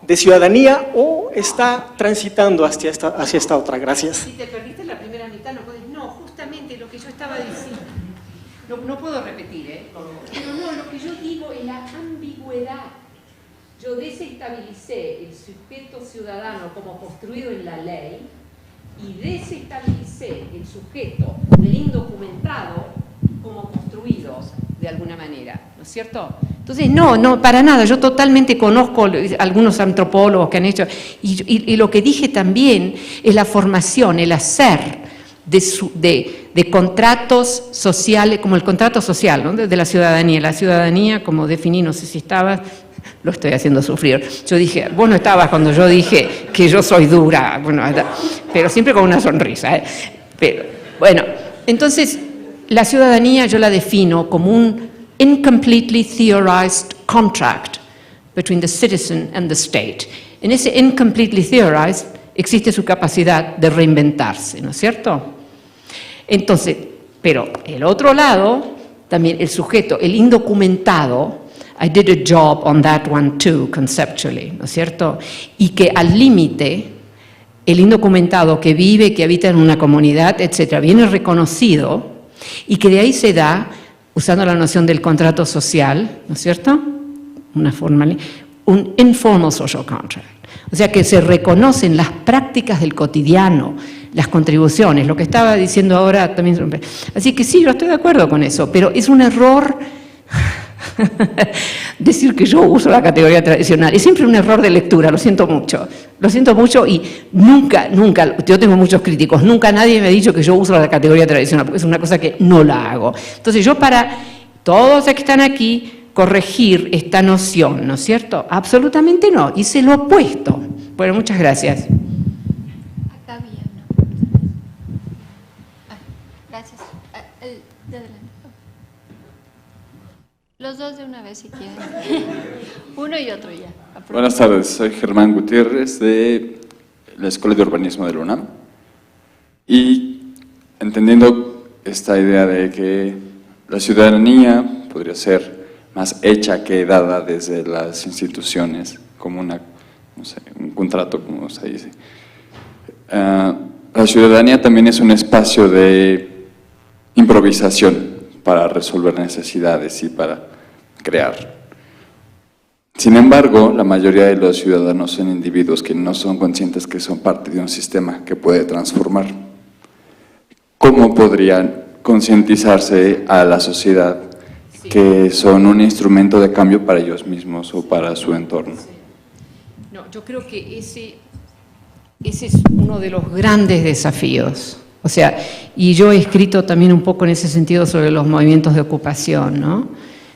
de ciudadanía, o está transitando hacia esta otra. Gracias. Si te perdiste la primera mitad, no puedes. No, justamente lo que yo estaba diciendo. No puedo repetir, Pero no, lo que yo digo es la ambigüedad. Yo desestabilicé el sujeto ciudadano como construido en la ley y desestabilicé el sujeto del indocumentado como construido de alguna manera, ¿no es cierto? Entonces, no, para nada, yo totalmente conozco algunos antropólogos que han hecho, y lo que dije también es la formación, el hacer de contratos sociales, como el contrato social, ¿no? de la ciudadanía, como definí, no sé si estabas, lo estoy haciendo sufrir. Yo dije, vos no estabas cuando yo dije que yo soy dura, bueno, pero siempre con una sonrisa, Pero, bueno, entonces, la ciudadanía yo la defino como un incompletely theorized contract between the citizen and the state. En ese incompletely theorized existe su capacidad de reinventarse, ¿no es cierto? Entonces, pero el otro lado, también el sujeto, el indocumentado, I did a job on that one too, conceptually, ¿no es cierto? Y que al límite, el indocumentado que vive, que habita en una comunidad, etcétera, viene reconocido y que de ahí se da, usando la noción del contrato social, ¿no es cierto? Un informal social contract. O sea, que se reconocen las prácticas del cotidiano, las contribuciones, lo que estaba diciendo ahora también. Así que sí, yo estoy de acuerdo con eso, pero es un error decir que yo uso la categoría tradicional. Es siempre un error de lectura, lo siento mucho y nunca, yo tengo muchos críticos, nunca nadie me ha dicho que yo uso la categoría tradicional, porque es una cosa que no la hago. Entonces yo, para todos los que están aquí, corregir esta noción, ¿no es cierto? Absolutamente no, hice lo opuesto. Bueno, muchas gracias. Acá había una oportunidad. Gracias. De adelante. Los dos de una vez, si quieren. Uno y otro ya. Buenas tardes, soy Germán Gutiérrez de la Escuela de Urbanismo de la UNAM. Y entendiendo esta idea de que la ciudadanía podría ser más hecha que dada desde las instituciones, como un contrato, como se dice. La ciudadanía también es un espacio de improvisación para resolver necesidades y para crear. Sin embargo, la mayoría de los ciudadanos son individuos que no son conscientes que son parte de un sistema que puede transformar. ¿Cómo podrían concientizarse a la sociedad que son un instrumento de cambio para ellos mismos o para su entorno? No, yo creo que ese es uno de los grandes desafíos. O sea, y yo he escrito también un poco en ese sentido sobre los movimientos de ocupación, ¿no?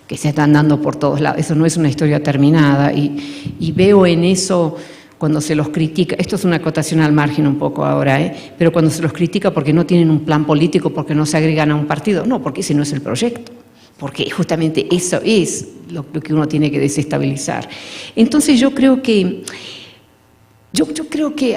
Que se están dando por todos lados. Eso no es una historia terminada y veo en eso, cuando se los critica, esto es una acotación al margen un poco ahora, pero cuando se los critica porque no tienen un plan político, porque no se agregan a un partido, no, porque ese no es el proyecto, porque justamente eso es lo que uno tiene que desestabilizar. Entonces yo creo que Yo creo que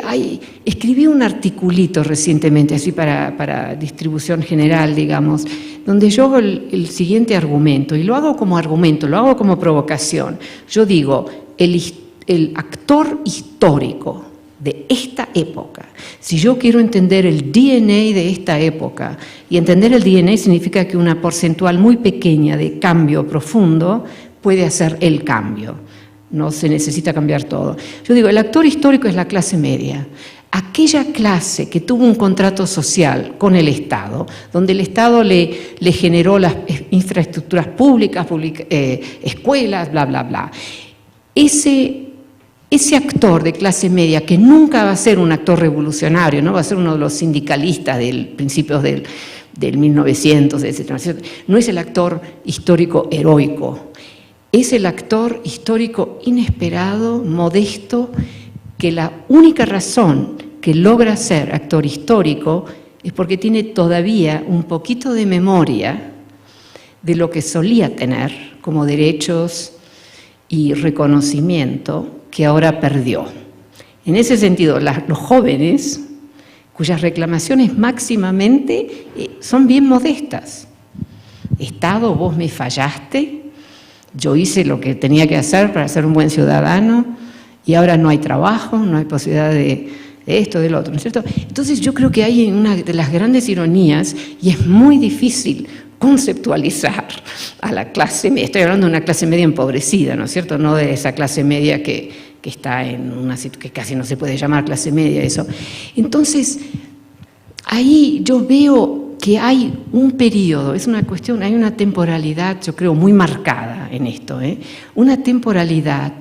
escribí un articulito recientemente, así para distribución general, digamos, donde yo hago el siguiente argumento, y lo hago como argumento, lo hago como provocación. Yo digo, el actor histórico de esta época, si yo quiero entender el DNA de esta época, y entender el DNA significa que una porcentual muy pequeña de cambio profundo puede hacer el cambio. No se necesita cambiar todo. Yo digo, el actor histórico es la clase media. Aquella clase que tuvo un contrato social con el Estado, donde el Estado le generó las infraestructuras públicas, escuelas, bla, bla, bla. Ese actor de clase media, que nunca va a ser un actor revolucionario, no va a ser uno de los sindicalistas del principios del 1900, etc., no es el actor histórico heroico. Es el actor histórico inesperado, modesto, que la única razón que logra ser actor histórico es porque tiene todavía un poquito de memoria de lo que solía tener como derechos y reconocimiento que ahora perdió. En ese sentido, los jóvenes, cuyas reclamaciones máximamente son bien modestas. Estado, vos me fallaste. Yo hice lo que tenía que hacer para ser un buen ciudadano y ahora no hay trabajo, no hay posibilidad de esto, del otro, ¿no es cierto? Entonces yo creo que hay una de las grandes ironías, y es muy difícil conceptualizar a la clase media. Estoy hablando de una clase media empobrecida, ¿no es cierto? No de esa clase media que está en una situación que casi no se puede llamar clase media, eso. Entonces, ahí yo veo que hay un periodo, es una cuestión, hay una temporalidad, yo creo, muy marcada en esto, una temporalidad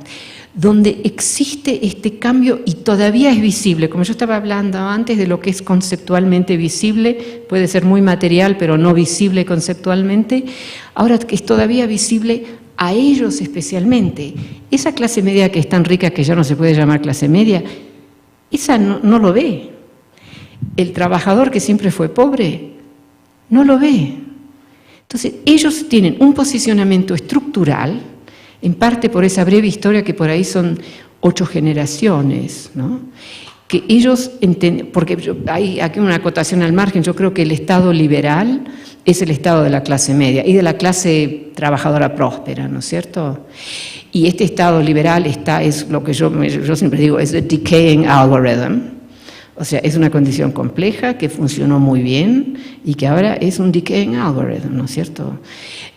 donde existe este cambio y todavía es visible, como yo estaba hablando antes de lo que es conceptualmente visible, puede ser muy material, pero no visible conceptualmente, ahora que es todavía visible a ellos especialmente. Esa clase media que es tan rica que ya no se puede llamar clase media, esa no lo ve. El trabajador que siempre fue pobre, no lo ve. Entonces, ellos tienen un posicionamiento estructural, en parte por esa breve historia que por ahí son 8 generaciones, ¿no? Que ellos entienden, porque hay aquí una acotación al margen, yo creo que el Estado liberal es el Estado de la clase media y de la clase trabajadora próspera, ¿no es cierto? Y este Estado liberal es lo que yo siempre digo, es a decaying algorithm. O sea, es una condición compleja que funcionó muy bien y que ahora es un decaying algorithm, ¿no es cierto?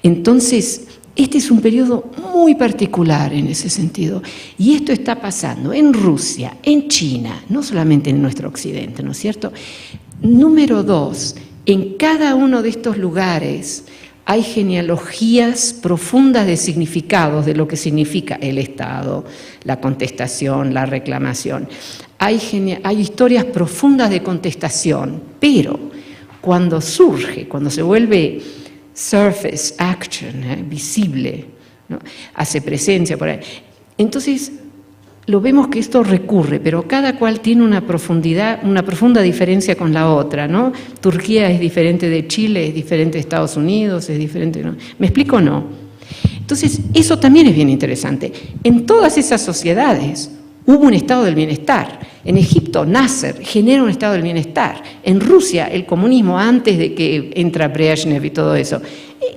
Entonces, este es un periodo muy particular en ese sentido. Y esto está pasando en Rusia, en China, no solamente en nuestro occidente, ¿no es cierto? Número 2, en cada uno de estos lugares hay genealogías profundas de significados de lo que significa el Estado, la contestación, la reclamación. Hay historias profundas de contestación, pero cuando surge, cuando se vuelve surface action, visible, ¿no? Hace presencia por ahí, entonces lo vemos que esto recurre, pero cada cual tiene una profunda diferencia con la otra, ¿no? Turquía es diferente de Chile, es diferente de Estados Unidos, es diferente, ¿no? ¿Me explico o no? Entonces, eso también es bien interesante. En todas esas sociedades hubo un estado del bienestar. En Egipto, Nasser genera un estado del bienestar. En Rusia, el comunismo, antes de que entra Brezhnev y todo eso,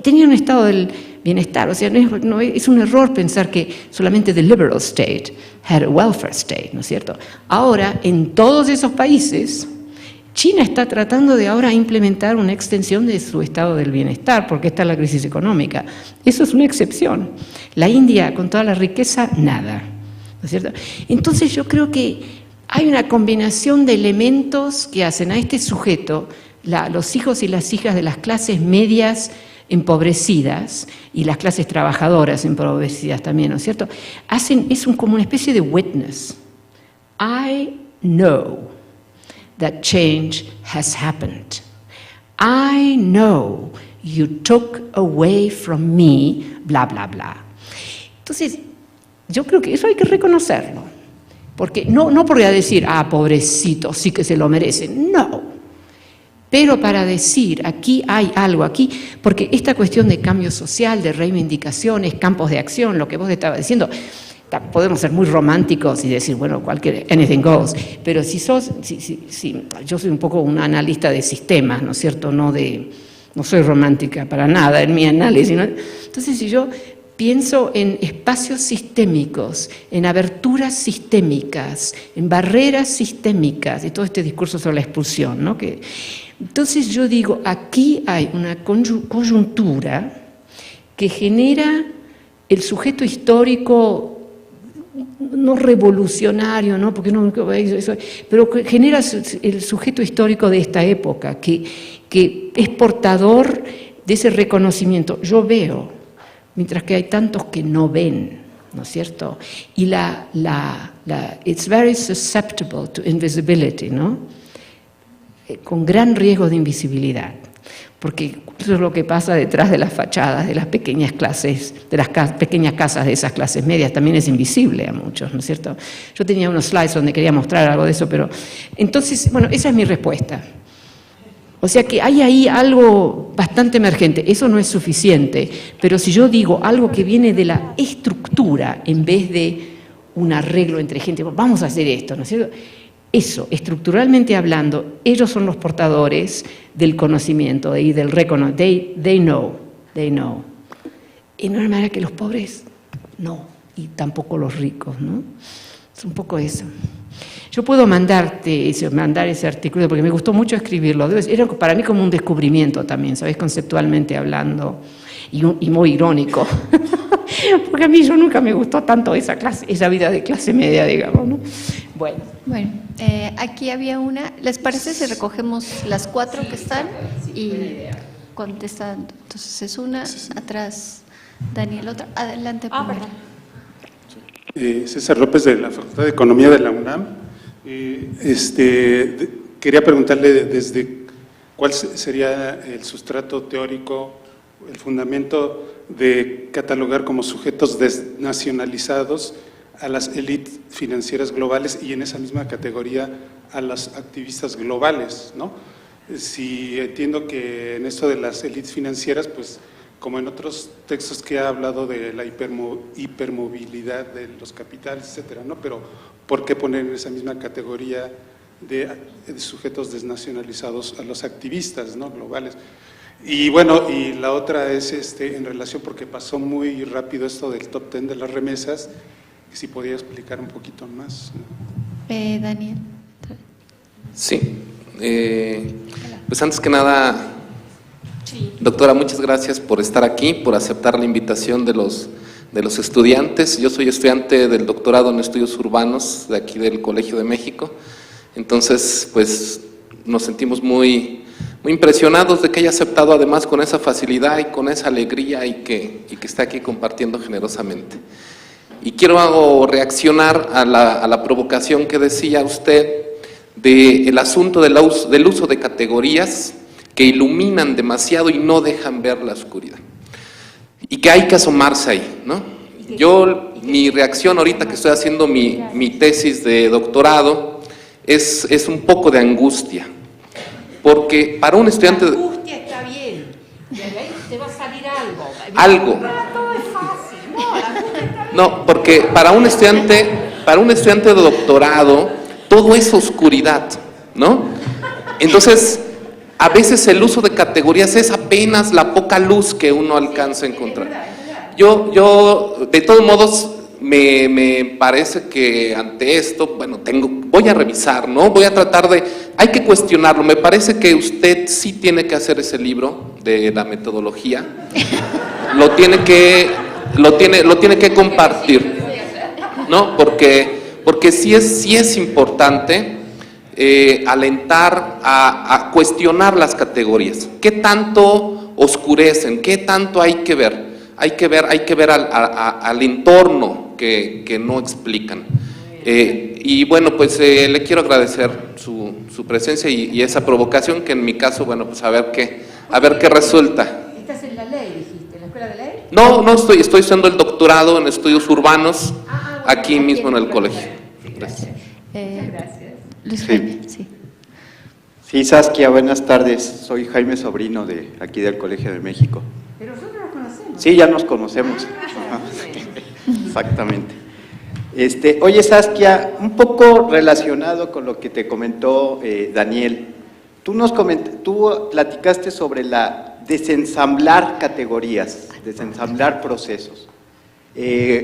tenía un estado del bienestar. O sea, es un error pensar que solamente the liberal state had a welfare state, ¿no es cierto? Ahora, en todos esos países, China está tratando de ahora implementar una extensión de su estado del bienestar, porque está la crisis económica. Eso es una excepción. La India, con toda la riqueza, nada, ¿no es cierto? Entonces yo creo que hay una combinación de elementos que hacen a este sujeto, los hijos y las hijas de las clases medias empobrecidas y las clases trabajadoras empobrecidas también, ¿no es cierto? Como una especie de witness. I know that change has happened. I know you took away from me, bla, bla, bla. Entonces, yo creo que eso hay que reconocerlo. Porque no por decir, pobrecito, sí que se lo merecen, no. Pero para decir, aquí hay algo, aquí, porque esta cuestión de cambio social, de reivindicaciones, campos de acción, lo que vos estabas diciendo, podemos ser muy románticos y decir, bueno, anything goes, pero si yo soy un poco una analista de sistemas, ¿no es cierto? No soy romántica para nada en mi análisis, ¿no? Entonces, si yo pienso en espacios sistémicos, en aberturas sistémicas, en barreras sistémicas, y todo este discurso sobre la expulsión, ¿no? Entonces yo digo, aquí hay una coyuntura que genera el sujeto histórico, no revolucionario, ¿no? Porque no, pero que genera el sujeto histórico de esta época, que es portador de ese reconocimiento. Yo veo, mientras que hay tantos que no ven, ¿no es cierto? Y it's very susceptible to invisibility, ¿no? Con gran riesgo de invisibilidad, porque eso es lo que pasa detrás de las fachadas de las pequeñas clases, de las pequeñas casas de esas clases medias, también es invisible a muchos, ¿no es cierto? Yo tenía unos slides donde quería mostrar algo de eso, pero entonces, bueno, esa es mi respuesta. O sea que hay ahí algo bastante emergente, eso no es suficiente, pero si yo digo algo que viene de la estructura en vez de un arreglo entre gente, vamos a hacer esto, ¿no es cierto? Eso, estructuralmente hablando, ellos son los portadores del conocimiento y del reconocimiento. They know. Y no es manera que los pobres no, y tampoco los ricos, ¿no? Es un poco eso. Yo puedo mandar ese artículo porque me gustó mucho escribirlo. Era para mí como un descubrimiento también, ¿sabes? Conceptualmente hablando, y muy irónico. Porque a mí nunca me gustó tanto esa vida de clase media, digamos, ¿no? Bueno, aquí había una. ¿Les parece si recogemos las 4 que están y contestan? Entonces es una, atrás Daniel, otra. Adelante, primero. César López, de la Facultad de Economía de la UNAM. Quería preguntarle desde cuál sería el sustrato teórico, el fundamento de catalogar como sujetos desnacionalizados a las élites financieras globales y en esa misma categoría a las activistas globales, ¿no? Si entiendo que en esto de las élites financieras, pues como en otros textos que ha hablado de la hipermovilidad de los capitales, etcétera, ¿no? Pero ¿por qué poner en esa misma categoría de sujetos desnacionalizados a los activistas, ¿no? Globales? Y bueno, y la otra es en relación, porque pasó muy rápido esto del top 10 de las remesas, si podía explicar un poquito más. Daniel. Sí, pues antes que nada, doctora, muchas gracias por estar aquí, por aceptar la invitación de los estudiantes. Yo soy estudiante del doctorado en estudios urbanos de aquí del Colegio de México, entonces pues nos sentimos muy impresionados de que haya aceptado además con esa facilidad y con esa alegría y que está aquí compartiendo generosamente. Y quiero reaccionar a la provocación que decía usted del asunto del uso de categorías que iluminan demasiado y no dejan ver la oscuridad. Y que hay que asomarse ahí, ¿no? Mi reacción ahorita que estoy haciendo mi tesis de doctorado es un poco de angustia. Porque para un estudiante... La angustia está bien, de ahí te va a salir algo. Algo. Todo es fácil, no, la angustia está bien. No, porque para un estudiante de doctorado, todo es oscuridad, ¿no? Entonces, a veces el uso de categorías es apenas la poca luz que uno alcanza a encontrar. Yo de todos modos, me parece que ante esto, bueno, voy a revisar, ¿no? Voy a tratar hay que cuestionarlo. Me parece que usted sí tiene que hacer ese libro de la metodología. Lo tiene que compartir, ¿no? Porque sí es importante alentar a cuestionar las categorías. ¿Qué tanto oscurecen? ¿Qué tanto hay que ver? Hay que ver al entorno que no explican. Y bueno, pues le quiero agradecer su presencia y esa provocación, que en mi caso, bueno, pues a ver qué resulta. ¿Estás en la ley, dijiste, en la escuela de ley? No, estoy haciendo el doctorado en estudios urbanos aquí mismo en el colegio. Gracias. Gracias. Luis Jaime, sí. Sí, Saskia, buenas tardes. Soy Jaime Sobrino de aquí del Colegio de México. Pero nosotros nos conocemos. Sí, ya nos conocemos. Ajá. Exactamente. Oye, Saskia, un poco relacionado con lo que te comentó Daniel, tú platicaste sobre la desensamblar categorías, desensamblar procesos.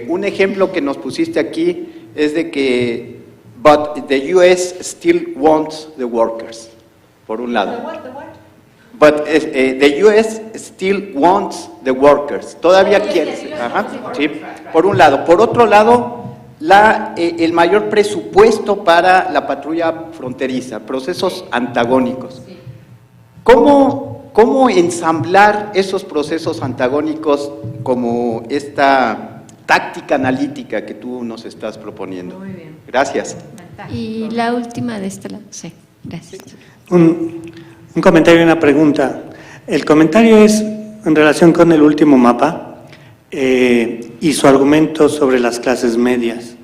Un ejemplo que nos pusiste aquí es de que but the US still wants the workers, por un lado. But the US still wants the workers. Todavía quiere. Sí, por un lado. Por otro lado, el mayor presupuesto para la patrulla fronteriza, procesos antagónicos. ¿Cómo ensamblar esos procesos antagónicos como esta táctica analítica que tú nos estás proponiendo? Muy bien. Gracias. Y la última de este lado. Sí, gracias. Un comentario y una pregunta. El comentario es en relación con el último mapa y su argumento sobre las clases medias.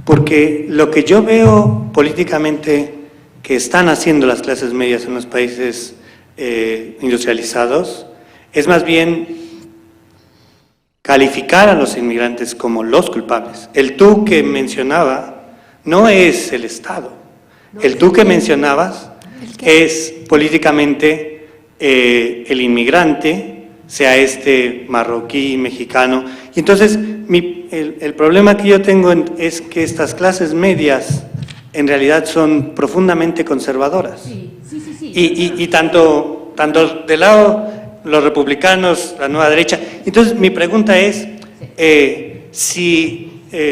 Porque lo que yo veo políticamente que están haciendo las clases medias en los países industrializados es más bien calificar a los inmigrantes como los culpables. El tú que mencionaba no es el Estado. El tú que mencionabas es políticamente el inmigrante, sea marroquí, mexicano. Y entonces el problema que yo tengo es que estas clases medias en realidad son profundamente conservadoras. Sí. Y tanto del lado los republicanos, la nueva derecha. Entonces mi pregunta es si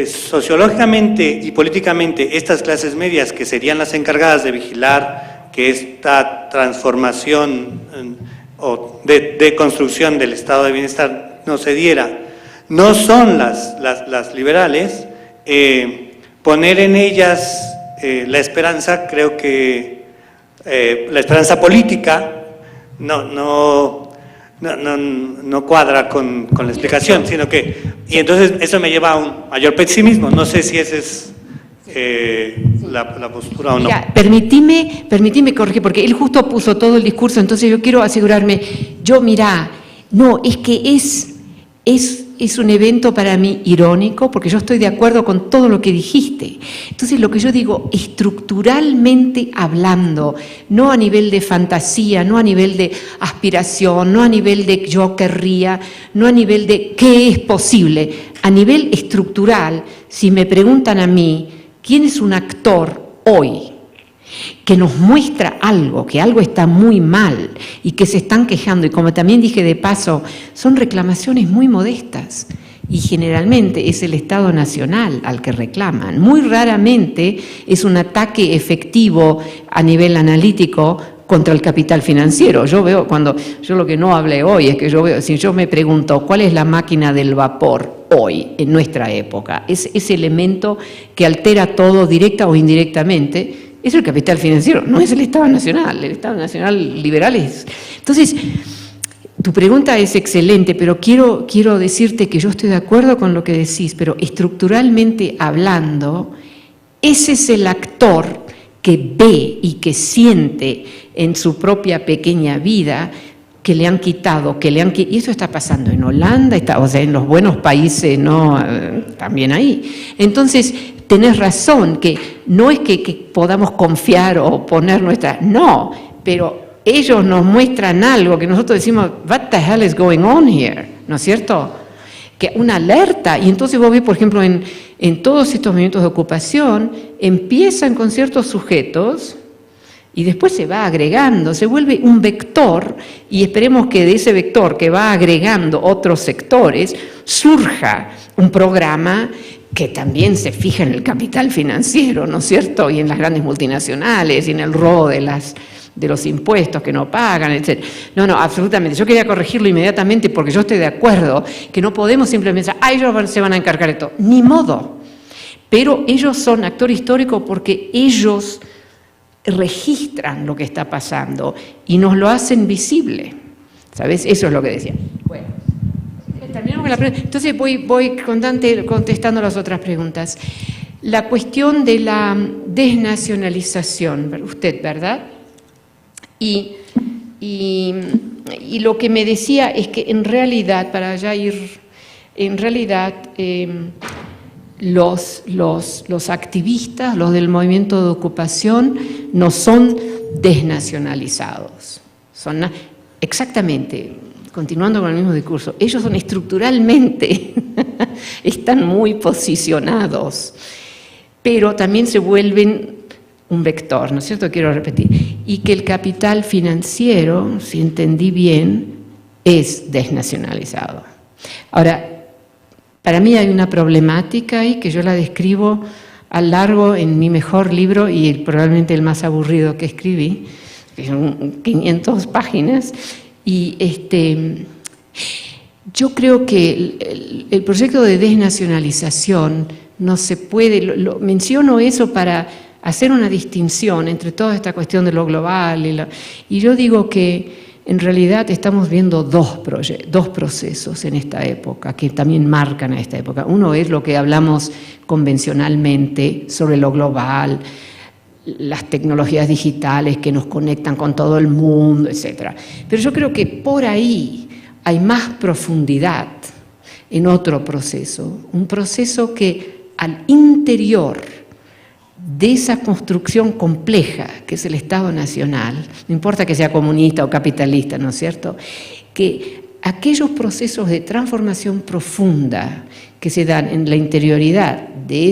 sociológicamente y políticamente estas clases medias, que serían las encargadas de vigilar que esta transformación o de construcción del estado de bienestar no se diera, no son las liberales, poner en ellas la esperanza, creo que la esperanza política no cuadra con la explicación, sino que, y entonces eso me lleva a un mayor pesimismo. No sé si esa es la postura o no. Mira, permitime corregir, porque él justo puso todo el discurso, entonces yo quiero asegurarme, no, es que es un evento para mí irónico, porque yo estoy de acuerdo con todo lo que dijiste. Entonces lo que yo digo, estructuralmente hablando, no a nivel de fantasía, no a nivel de aspiración, no a nivel de yo querría, no a nivel de qué es posible, a nivel estructural, si me preguntan a mí, ¿quién es un actor hoy que nos muestra algo, que algo está muy mal y que se están quejando? Y como también dije de paso, son reclamaciones muy modestas y generalmente es el Estado Nacional al que reclaman. Muy raramente es un ataque efectivo a nivel analítico contra el capital financiero. Yo veo, yo lo que no hablé hoy es que yo veo, si yo me pregunto cuál es la máquina del vapor hoy, en nuestra época, ese elemento que altera todo directa o indirectamente, es el capital financiero, no es el Estado Nacional. El Estado Nacional liberal es. Entonces, tu pregunta es excelente, pero quiero decirte que yo estoy de acuerdo con lo que decís, pero estructuralmente hablando, ese es el actor que ve y que siente en su propia pequeña vida que le han quitado, y eso está pasando en Holanda, en los buenos países, ¿no? También ahí. Entonces, tenés razón, que no es que podamos confiar o poner no, pero ellos nos muestran algo que nosotros decimos, what the hell is going on here, ¿no es cierto? Que una alerta, y entonces vos ves, por ejemplo, en todos estos movimientos de ocupación, empiezan con ciertos sujetos y después se va agregando, se vuelve un vector, y esperemos que de ese vector que va agregando otros sectores, surja un programa que también se fija en el capital financiero, ¿no es cierto?, y en las grandes multinacionales, y en el robo de los impuestos que no pagan, etc. No, absolutamente. Yo quería corregirlo inmediatamente porque yo estoy de acuerdo que no podemos simplemente pensar, ellos se van a encargar de todo. Ni modo. Pero ellos son actor histórico porque ellos registran lo que está pasando y nos lo hacen visible. ¿Sabes? Eso es lo que decía. Bueno, terminamos con la pregunta. Entonces voy contestando las otras preguntas. La cuestión de la desnacionalización, usted, ¿verdad? Y lo que me decía es que en realidad, para ya ir, los activistas, los del movimiento de ocupación, no son desnacionalizados. Son exactamente, continuando con el mismo discurso, ellos son estructuralmente, están muy posicionados, pero también se vuelven un vector, ¿no es cierto? Quiero repetir. Y que el capital financiero, si entendí bien, es desnacionalizado. Ahora, para mí hay una problemática ahí que yo la describo a largo en mi mejor libro y probablemente el más aburrido que escribí, que son 500 páginas, y yo creo que el proyecto de desnacionalización no se puede, menciono eso para hacer una distinción entre toda esta cuestión de lo global y yo digo que en realidad estamos viendo dos procesos en esta época que también marcan a esta época. Uno es lo que hablamos convencionalmente sobre lo global, las tecnologías digitales que nos conectan con todo el mundo, etc. Pero yo creo que por ahí hay más profundidad en otro proceso, un proceso que al interior de esa construcción compleja que es el Estado Nacional, no importa que sea comunista o capitalista, ¿no es cierto?, que aquellos procesos de transformación profunda que se dan en la interioridad de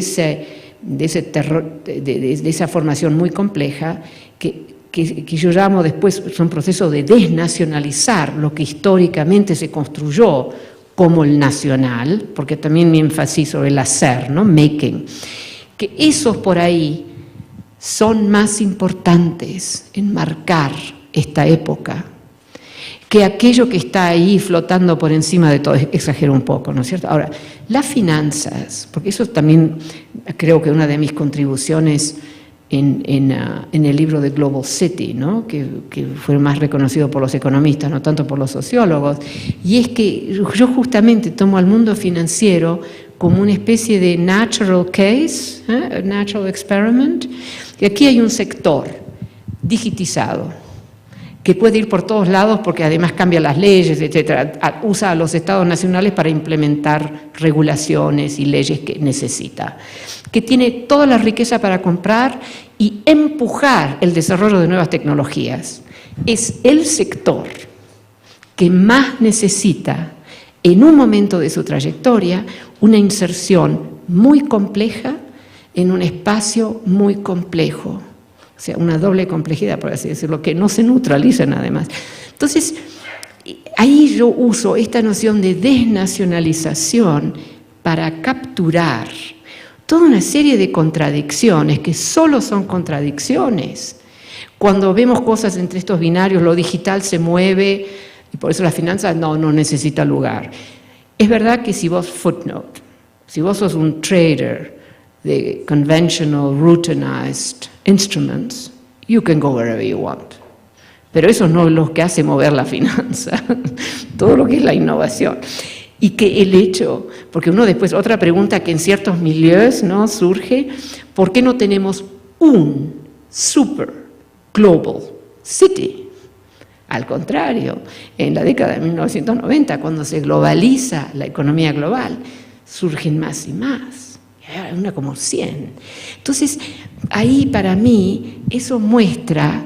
esa formación muy compleja, que yo llamo después, son procesos de desnacionalizar lo que históricamente se construyó como el nacional, porque también mi énfasis sobre el hacer, ¿no?, making, que esos por ahí son más importantes en marcar esta época que aquello que está ahí flotando por encima de todo, exagero un poco, ¿no es cierto? Ahora, las finanzas, porque eso también creo que una de mis contribuciones en el libro de Global City, ¿no?, que fue más reconocido por los economistas, no tanto por los sociólogos, y es que yo justamente tomo al mundo financiero como una especie de natural case, natural experiment, y aquí hay un sector digitizado, que puede ir por todos lados porque además cambia las leyes, etcétera, usa a los estados nacionales para implementar regulaciones y leyes que necesita, que tiene toda la riqueza para comprar y empujar el desarrollo de nuevas tecnologías. Es el sector que más necesita en un momento de su trayectoria una inserción muy compleja en un espacio muy complejo, o sea, una doble complejidad, por así decirlo, que no se neutralizan además. Entonces, ahí yo uso esta noción de desnacionalización para capturar toda una serie de contradicciones que solo son contradicciones. Cuando vemos cosas entre estos binarios, lo digital se mueve y por eso las finanzas no necesita lugar. Es verdad que si vos sos un trader de conventional, routinized instruments, you can go wherever you want. Pero eso no es lo que hace mover la finanza, todo lo que es la innovación. Y que el hecho, porque uno después, otra pregunta que en ciertos milieus, ¿no?, surge, ¿por qué no tenemos un super global city? Al contrario, en la década de 1990, cuando se globaliza la economía global, surgen más y más, una como 100. Entonces, ahí para mí, eso muestra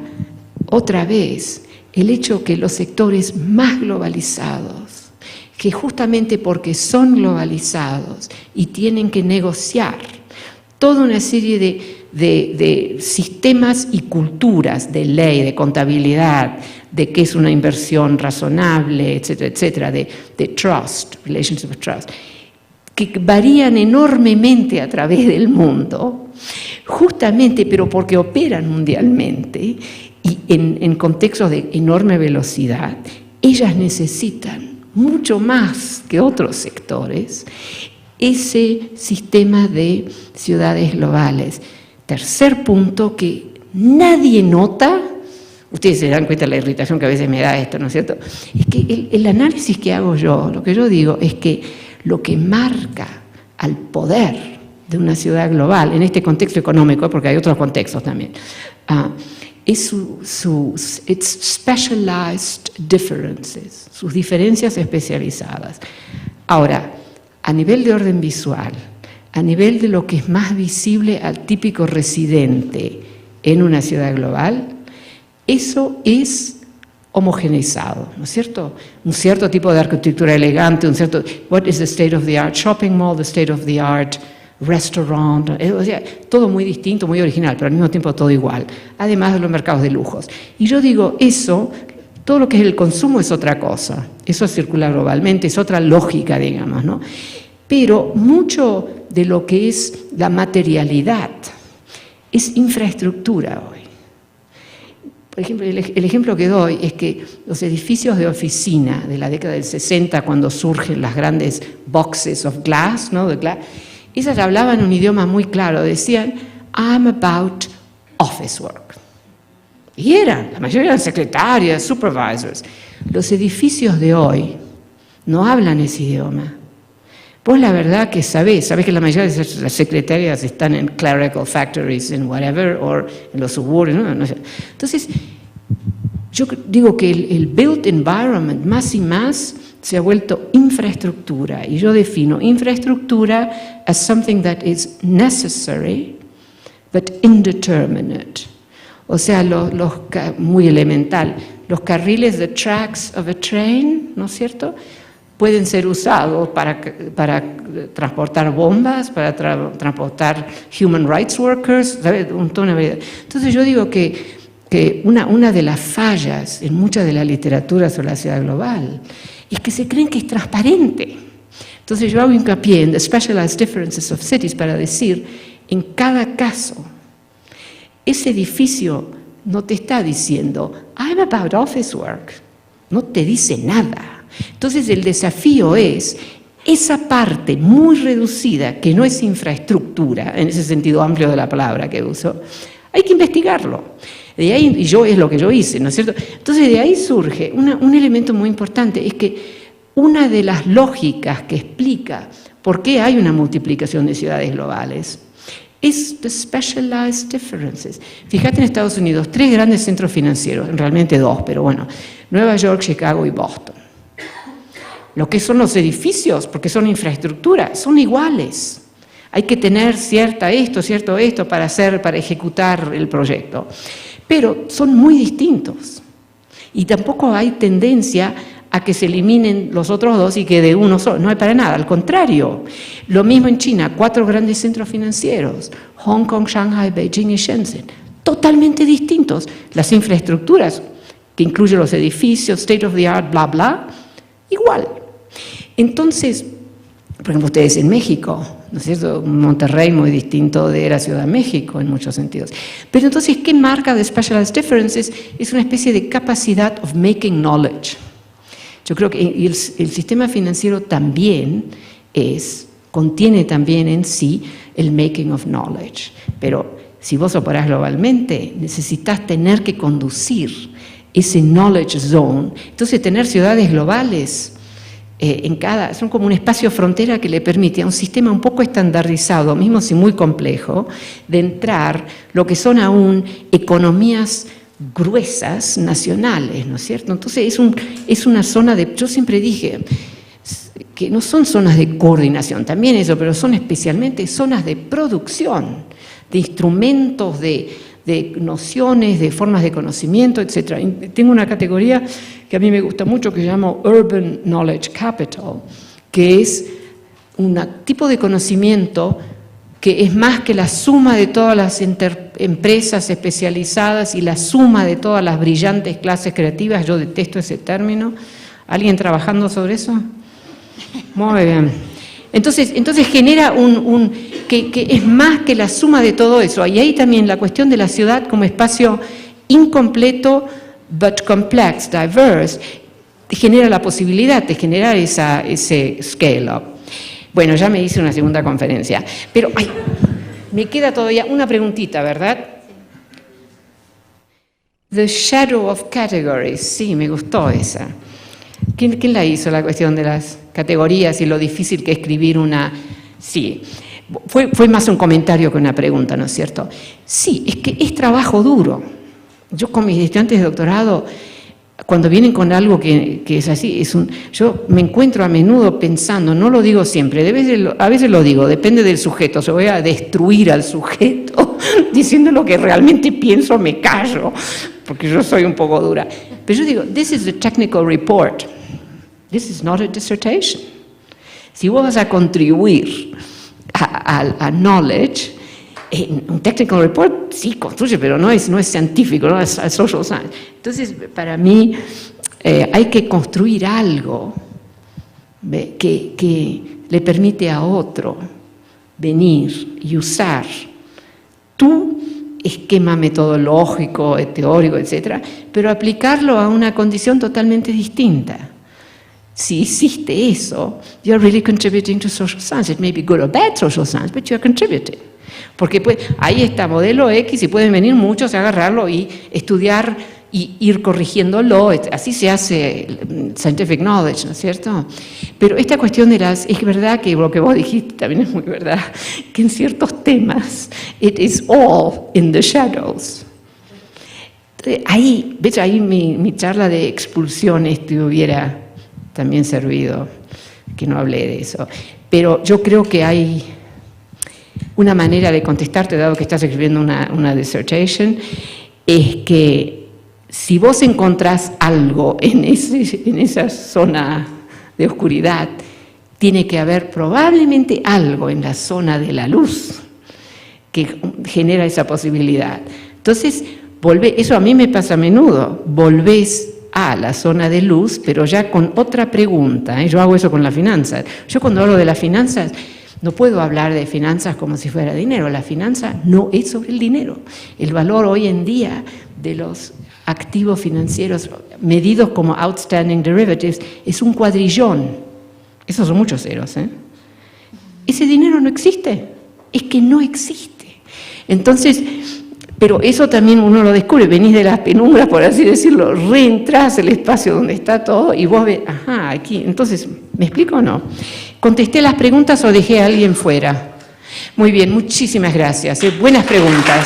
otra vez el hecho que los sectores más globalizados, que justamente porque son globalizados y tienen que negociar toda una serie de sistemas y culturas de ley, de contabilidad, de qué es una inversión razonable, etcétera, etcétera, de trust, relationship of trust, que varían enormemente a través del mundo, justamente, pero porque operan mundialmente y en contextos de enorme velocidad, ellas necesitan mucho más que otros sectores ese sistema de ciudades globales. Tercer punto que nadie nota, ustedes se dan cuenta de la irritación que a veces me da esto, ¿no es cierto? Es que el análisis que hago yo, lo que yo digo es que lo que marca al poder de una ciudad global, en este contexto económico, porque hay otros contextos también, es its specialized differences, sus diferencias especializadas. Ahora, a nivel de orden visual, a nivel de lo que es más visible al típico residente en una ciudad global, eso es homogeneizado, ¿no es cierto? Un cierto tipo de arquitectura elegante, un cierto, what is the state of the art shopping mall, the state of the art restaurant, o sea, todo muy distinto, muy original, pero al mismo tiempo todo igual, además de los mercados de lujos. Y yo digo, eso, todo lo que es el consumo es otra cosa, eso circula globalmente, es otra lógica, digamos, ¿no? Pero mucho de lo que es la materialidad es infraestructura hoy. Por ejemplo, el ejemplo que doy es que los edificios de oficina de la década del 60, cuando surgen las grandes boxes of glass, ¿no? Esas hablaban un idioma muy claro, decían, I'm about office work. Y eran, la mayoría eran secretarias, supervisors. Los edificios de hoy no hablan ese idioma. Vos la verdad que sabés que la mayoría de las secretarias están en clerical factories, en whatever, o en los suburbios, no sé. Entonces, yo digo que el built environment más y más se ha vuelto infraestructura, y yo defino infraestructura as something that is necessary but indeterminate. O sea, muy elemental, los carriles, the tracks of a train, ¿no es cierto?, pueden ser usados para transportar bombas, para transportar human rights workers, ¿sabes? Entonces yo digo que una de las fallas en mucha de la literatura sobre la ciudad global es que se creen que es transparente. Entonces yo hago hincapié en the specialized differences of cities para decir, en cada caso, ese edificio no te está diciendo, I'm about office work, no te dice nada. Entonces el desafío es esa parte muy reducida, que no es infraestructura, en ese sentido amplio de la palabra que uso, hay que investigarlo. De ahí, y es lo que yo hice, ¿no es cierto? Entonces de ahí surge un elemento muy importante, es que una de las lógicas que explica por qué hay una multiplicación de ciudades globales es the specialized differences. Fíjate en Estados Unidos, 3 grandes centros financieros, realmente 2, pero bueno, Nueva York, Chicago y Boston. Lo que son los edificios, porque son infraestructura, son iguales. Hay que tener cierto esto para ejecutar el proyecto. Pero son muy distintos. Y tampoco hay tendencia a que se eliminen los otros 2 y que de uno solo. No hay para nada, al contrario. Lo mismo en China, 4 grandes centros financieros, Hong Kong, Shanghai, Beijing y Shenzhen. Totalmente distintos. Las infraestructuras, que incluyen los edificios, state of the art, bla, bla, igual. Entonces, por ejemplo, ustedes en México, ¿no es cierto? Monterrey muy distinto de la Ciudad de México en muchos sentidos. Pero entonces, ¿qué marca the specialized differences? Es una especie de capacidad of making knowledge. Yo creo que el sistema financiero también contiene también en sí el making of knowledge. Pero si vos operás globalmente, necesitas tener que conducir ese knowledge zone. Entonces, tener ciudades globales son como un espacio frontera que le permite a un sistema un poco estandarizado, mismo si muy complejo, de entrar lo que son aún economías gruesas nacionales, ¿no es cierto? Entonces es una zona yo siempre dije que no son zonas de coordinación, también eso, pero son especialmente zonas de producción, de instrumentos, de nociones, de formas de conocimiento, etc. Tengo una categoría que a mí me gusta mucho que llamo Urban Knowledge Capital, que es un tipo de conocimiento que es más que la suma de todas las empresas especializadas y la suma de todas las brillantes clases creativas. Yo detesto ese término. ¿Alguien trabajando sobre eso? Muy bien. Entonces genera que es más que la suma de todo eso. Y ahí también la cuestión de la ciudad como espacio incompleto, but complex, diverse, genera la posibilidad de generar ese scale-up. Bueno, ya me hice una segunda conferencia, pero me queda todavía una preguntita, ¿verdad? The Shadow of Categories, sí, me gustó esa. ¿Quién la hizo, la cuestión de las categorías y lo difícil que es escribir una? Sí, fue más un comentario que una pregunta, ¿no es cierto? Sí, es que es trabajo duro. Yo con mis estudiantes de doctorado cuando vienen con algo que es así, yo me encuentro a menudo pensando, no lo digo siempre, a veces lo digo, depende del sujeto, si voy a destruir al sujeto diciendo lo que realmente pienso, me callo, porque yo soy un poco dura. Pero yo digo, this is a technical report, this is not a dissertation. Si vos vas a contribuir a knowledge, un technical report sí construye, pero no es científico, no es social science. Entonces, para mí, hay que construir algo que le permite a otro venir y usar tu esquema metodológico, teórico, etcétera, pero aplicarlo a una condición totalmente distinta. Si hiciste eso, you're really contributing to social science. It may be good or bad social science, but you're contributing. Porque ahí está modelo X y pueden venir muchos a agarrarlo y estudiar y ir corrigiéndolo. Así se hace scientific knowledge, ¿no es cierto? Pero esta cuestión es verdad que lo que vos dijiste también es muy verdad, que en ciertos temas it is all in the shadows. Ahí, ¿ves? Ahí mi charla de expulsiones te hubiera también servido, que no hablé de eso. Pero yo creo que hay una manera de contestarte, dado que estás escribiendo una dissertation, es que si vos encontrás algo en esa zona de oscuridad, tiene que haber probablemente algo en la zona de la luz que genera esa posibilidad. Entonces, eso a mí me pasa a menudo, volvés a la zona de luz, pero ya con otra pregunta. Yo hago eso con las finanzas. Yo cuando hablo de las finanzas, no puedo hablar de finanzas como si fuera dinero. La finanza no es sobre el dinero. El valor hoy en día de los activos financieros medidos como outstanding derivatives es un cuadrillón. Esos son muchos ceros, ¿eh? Ese dinero no existe. Es que no existe. Entonces, pero eso también uno lo descubre. Venís de las penumbras, por así decirlo, reentrás el espacio donde está todo y vos ves, ajá, aquí. Entonces, ¿me explico o no? ¿Contesté las preguntas o dejé a alguien fuera? Muy bien, muchísimas gracias. Buenas preguntas.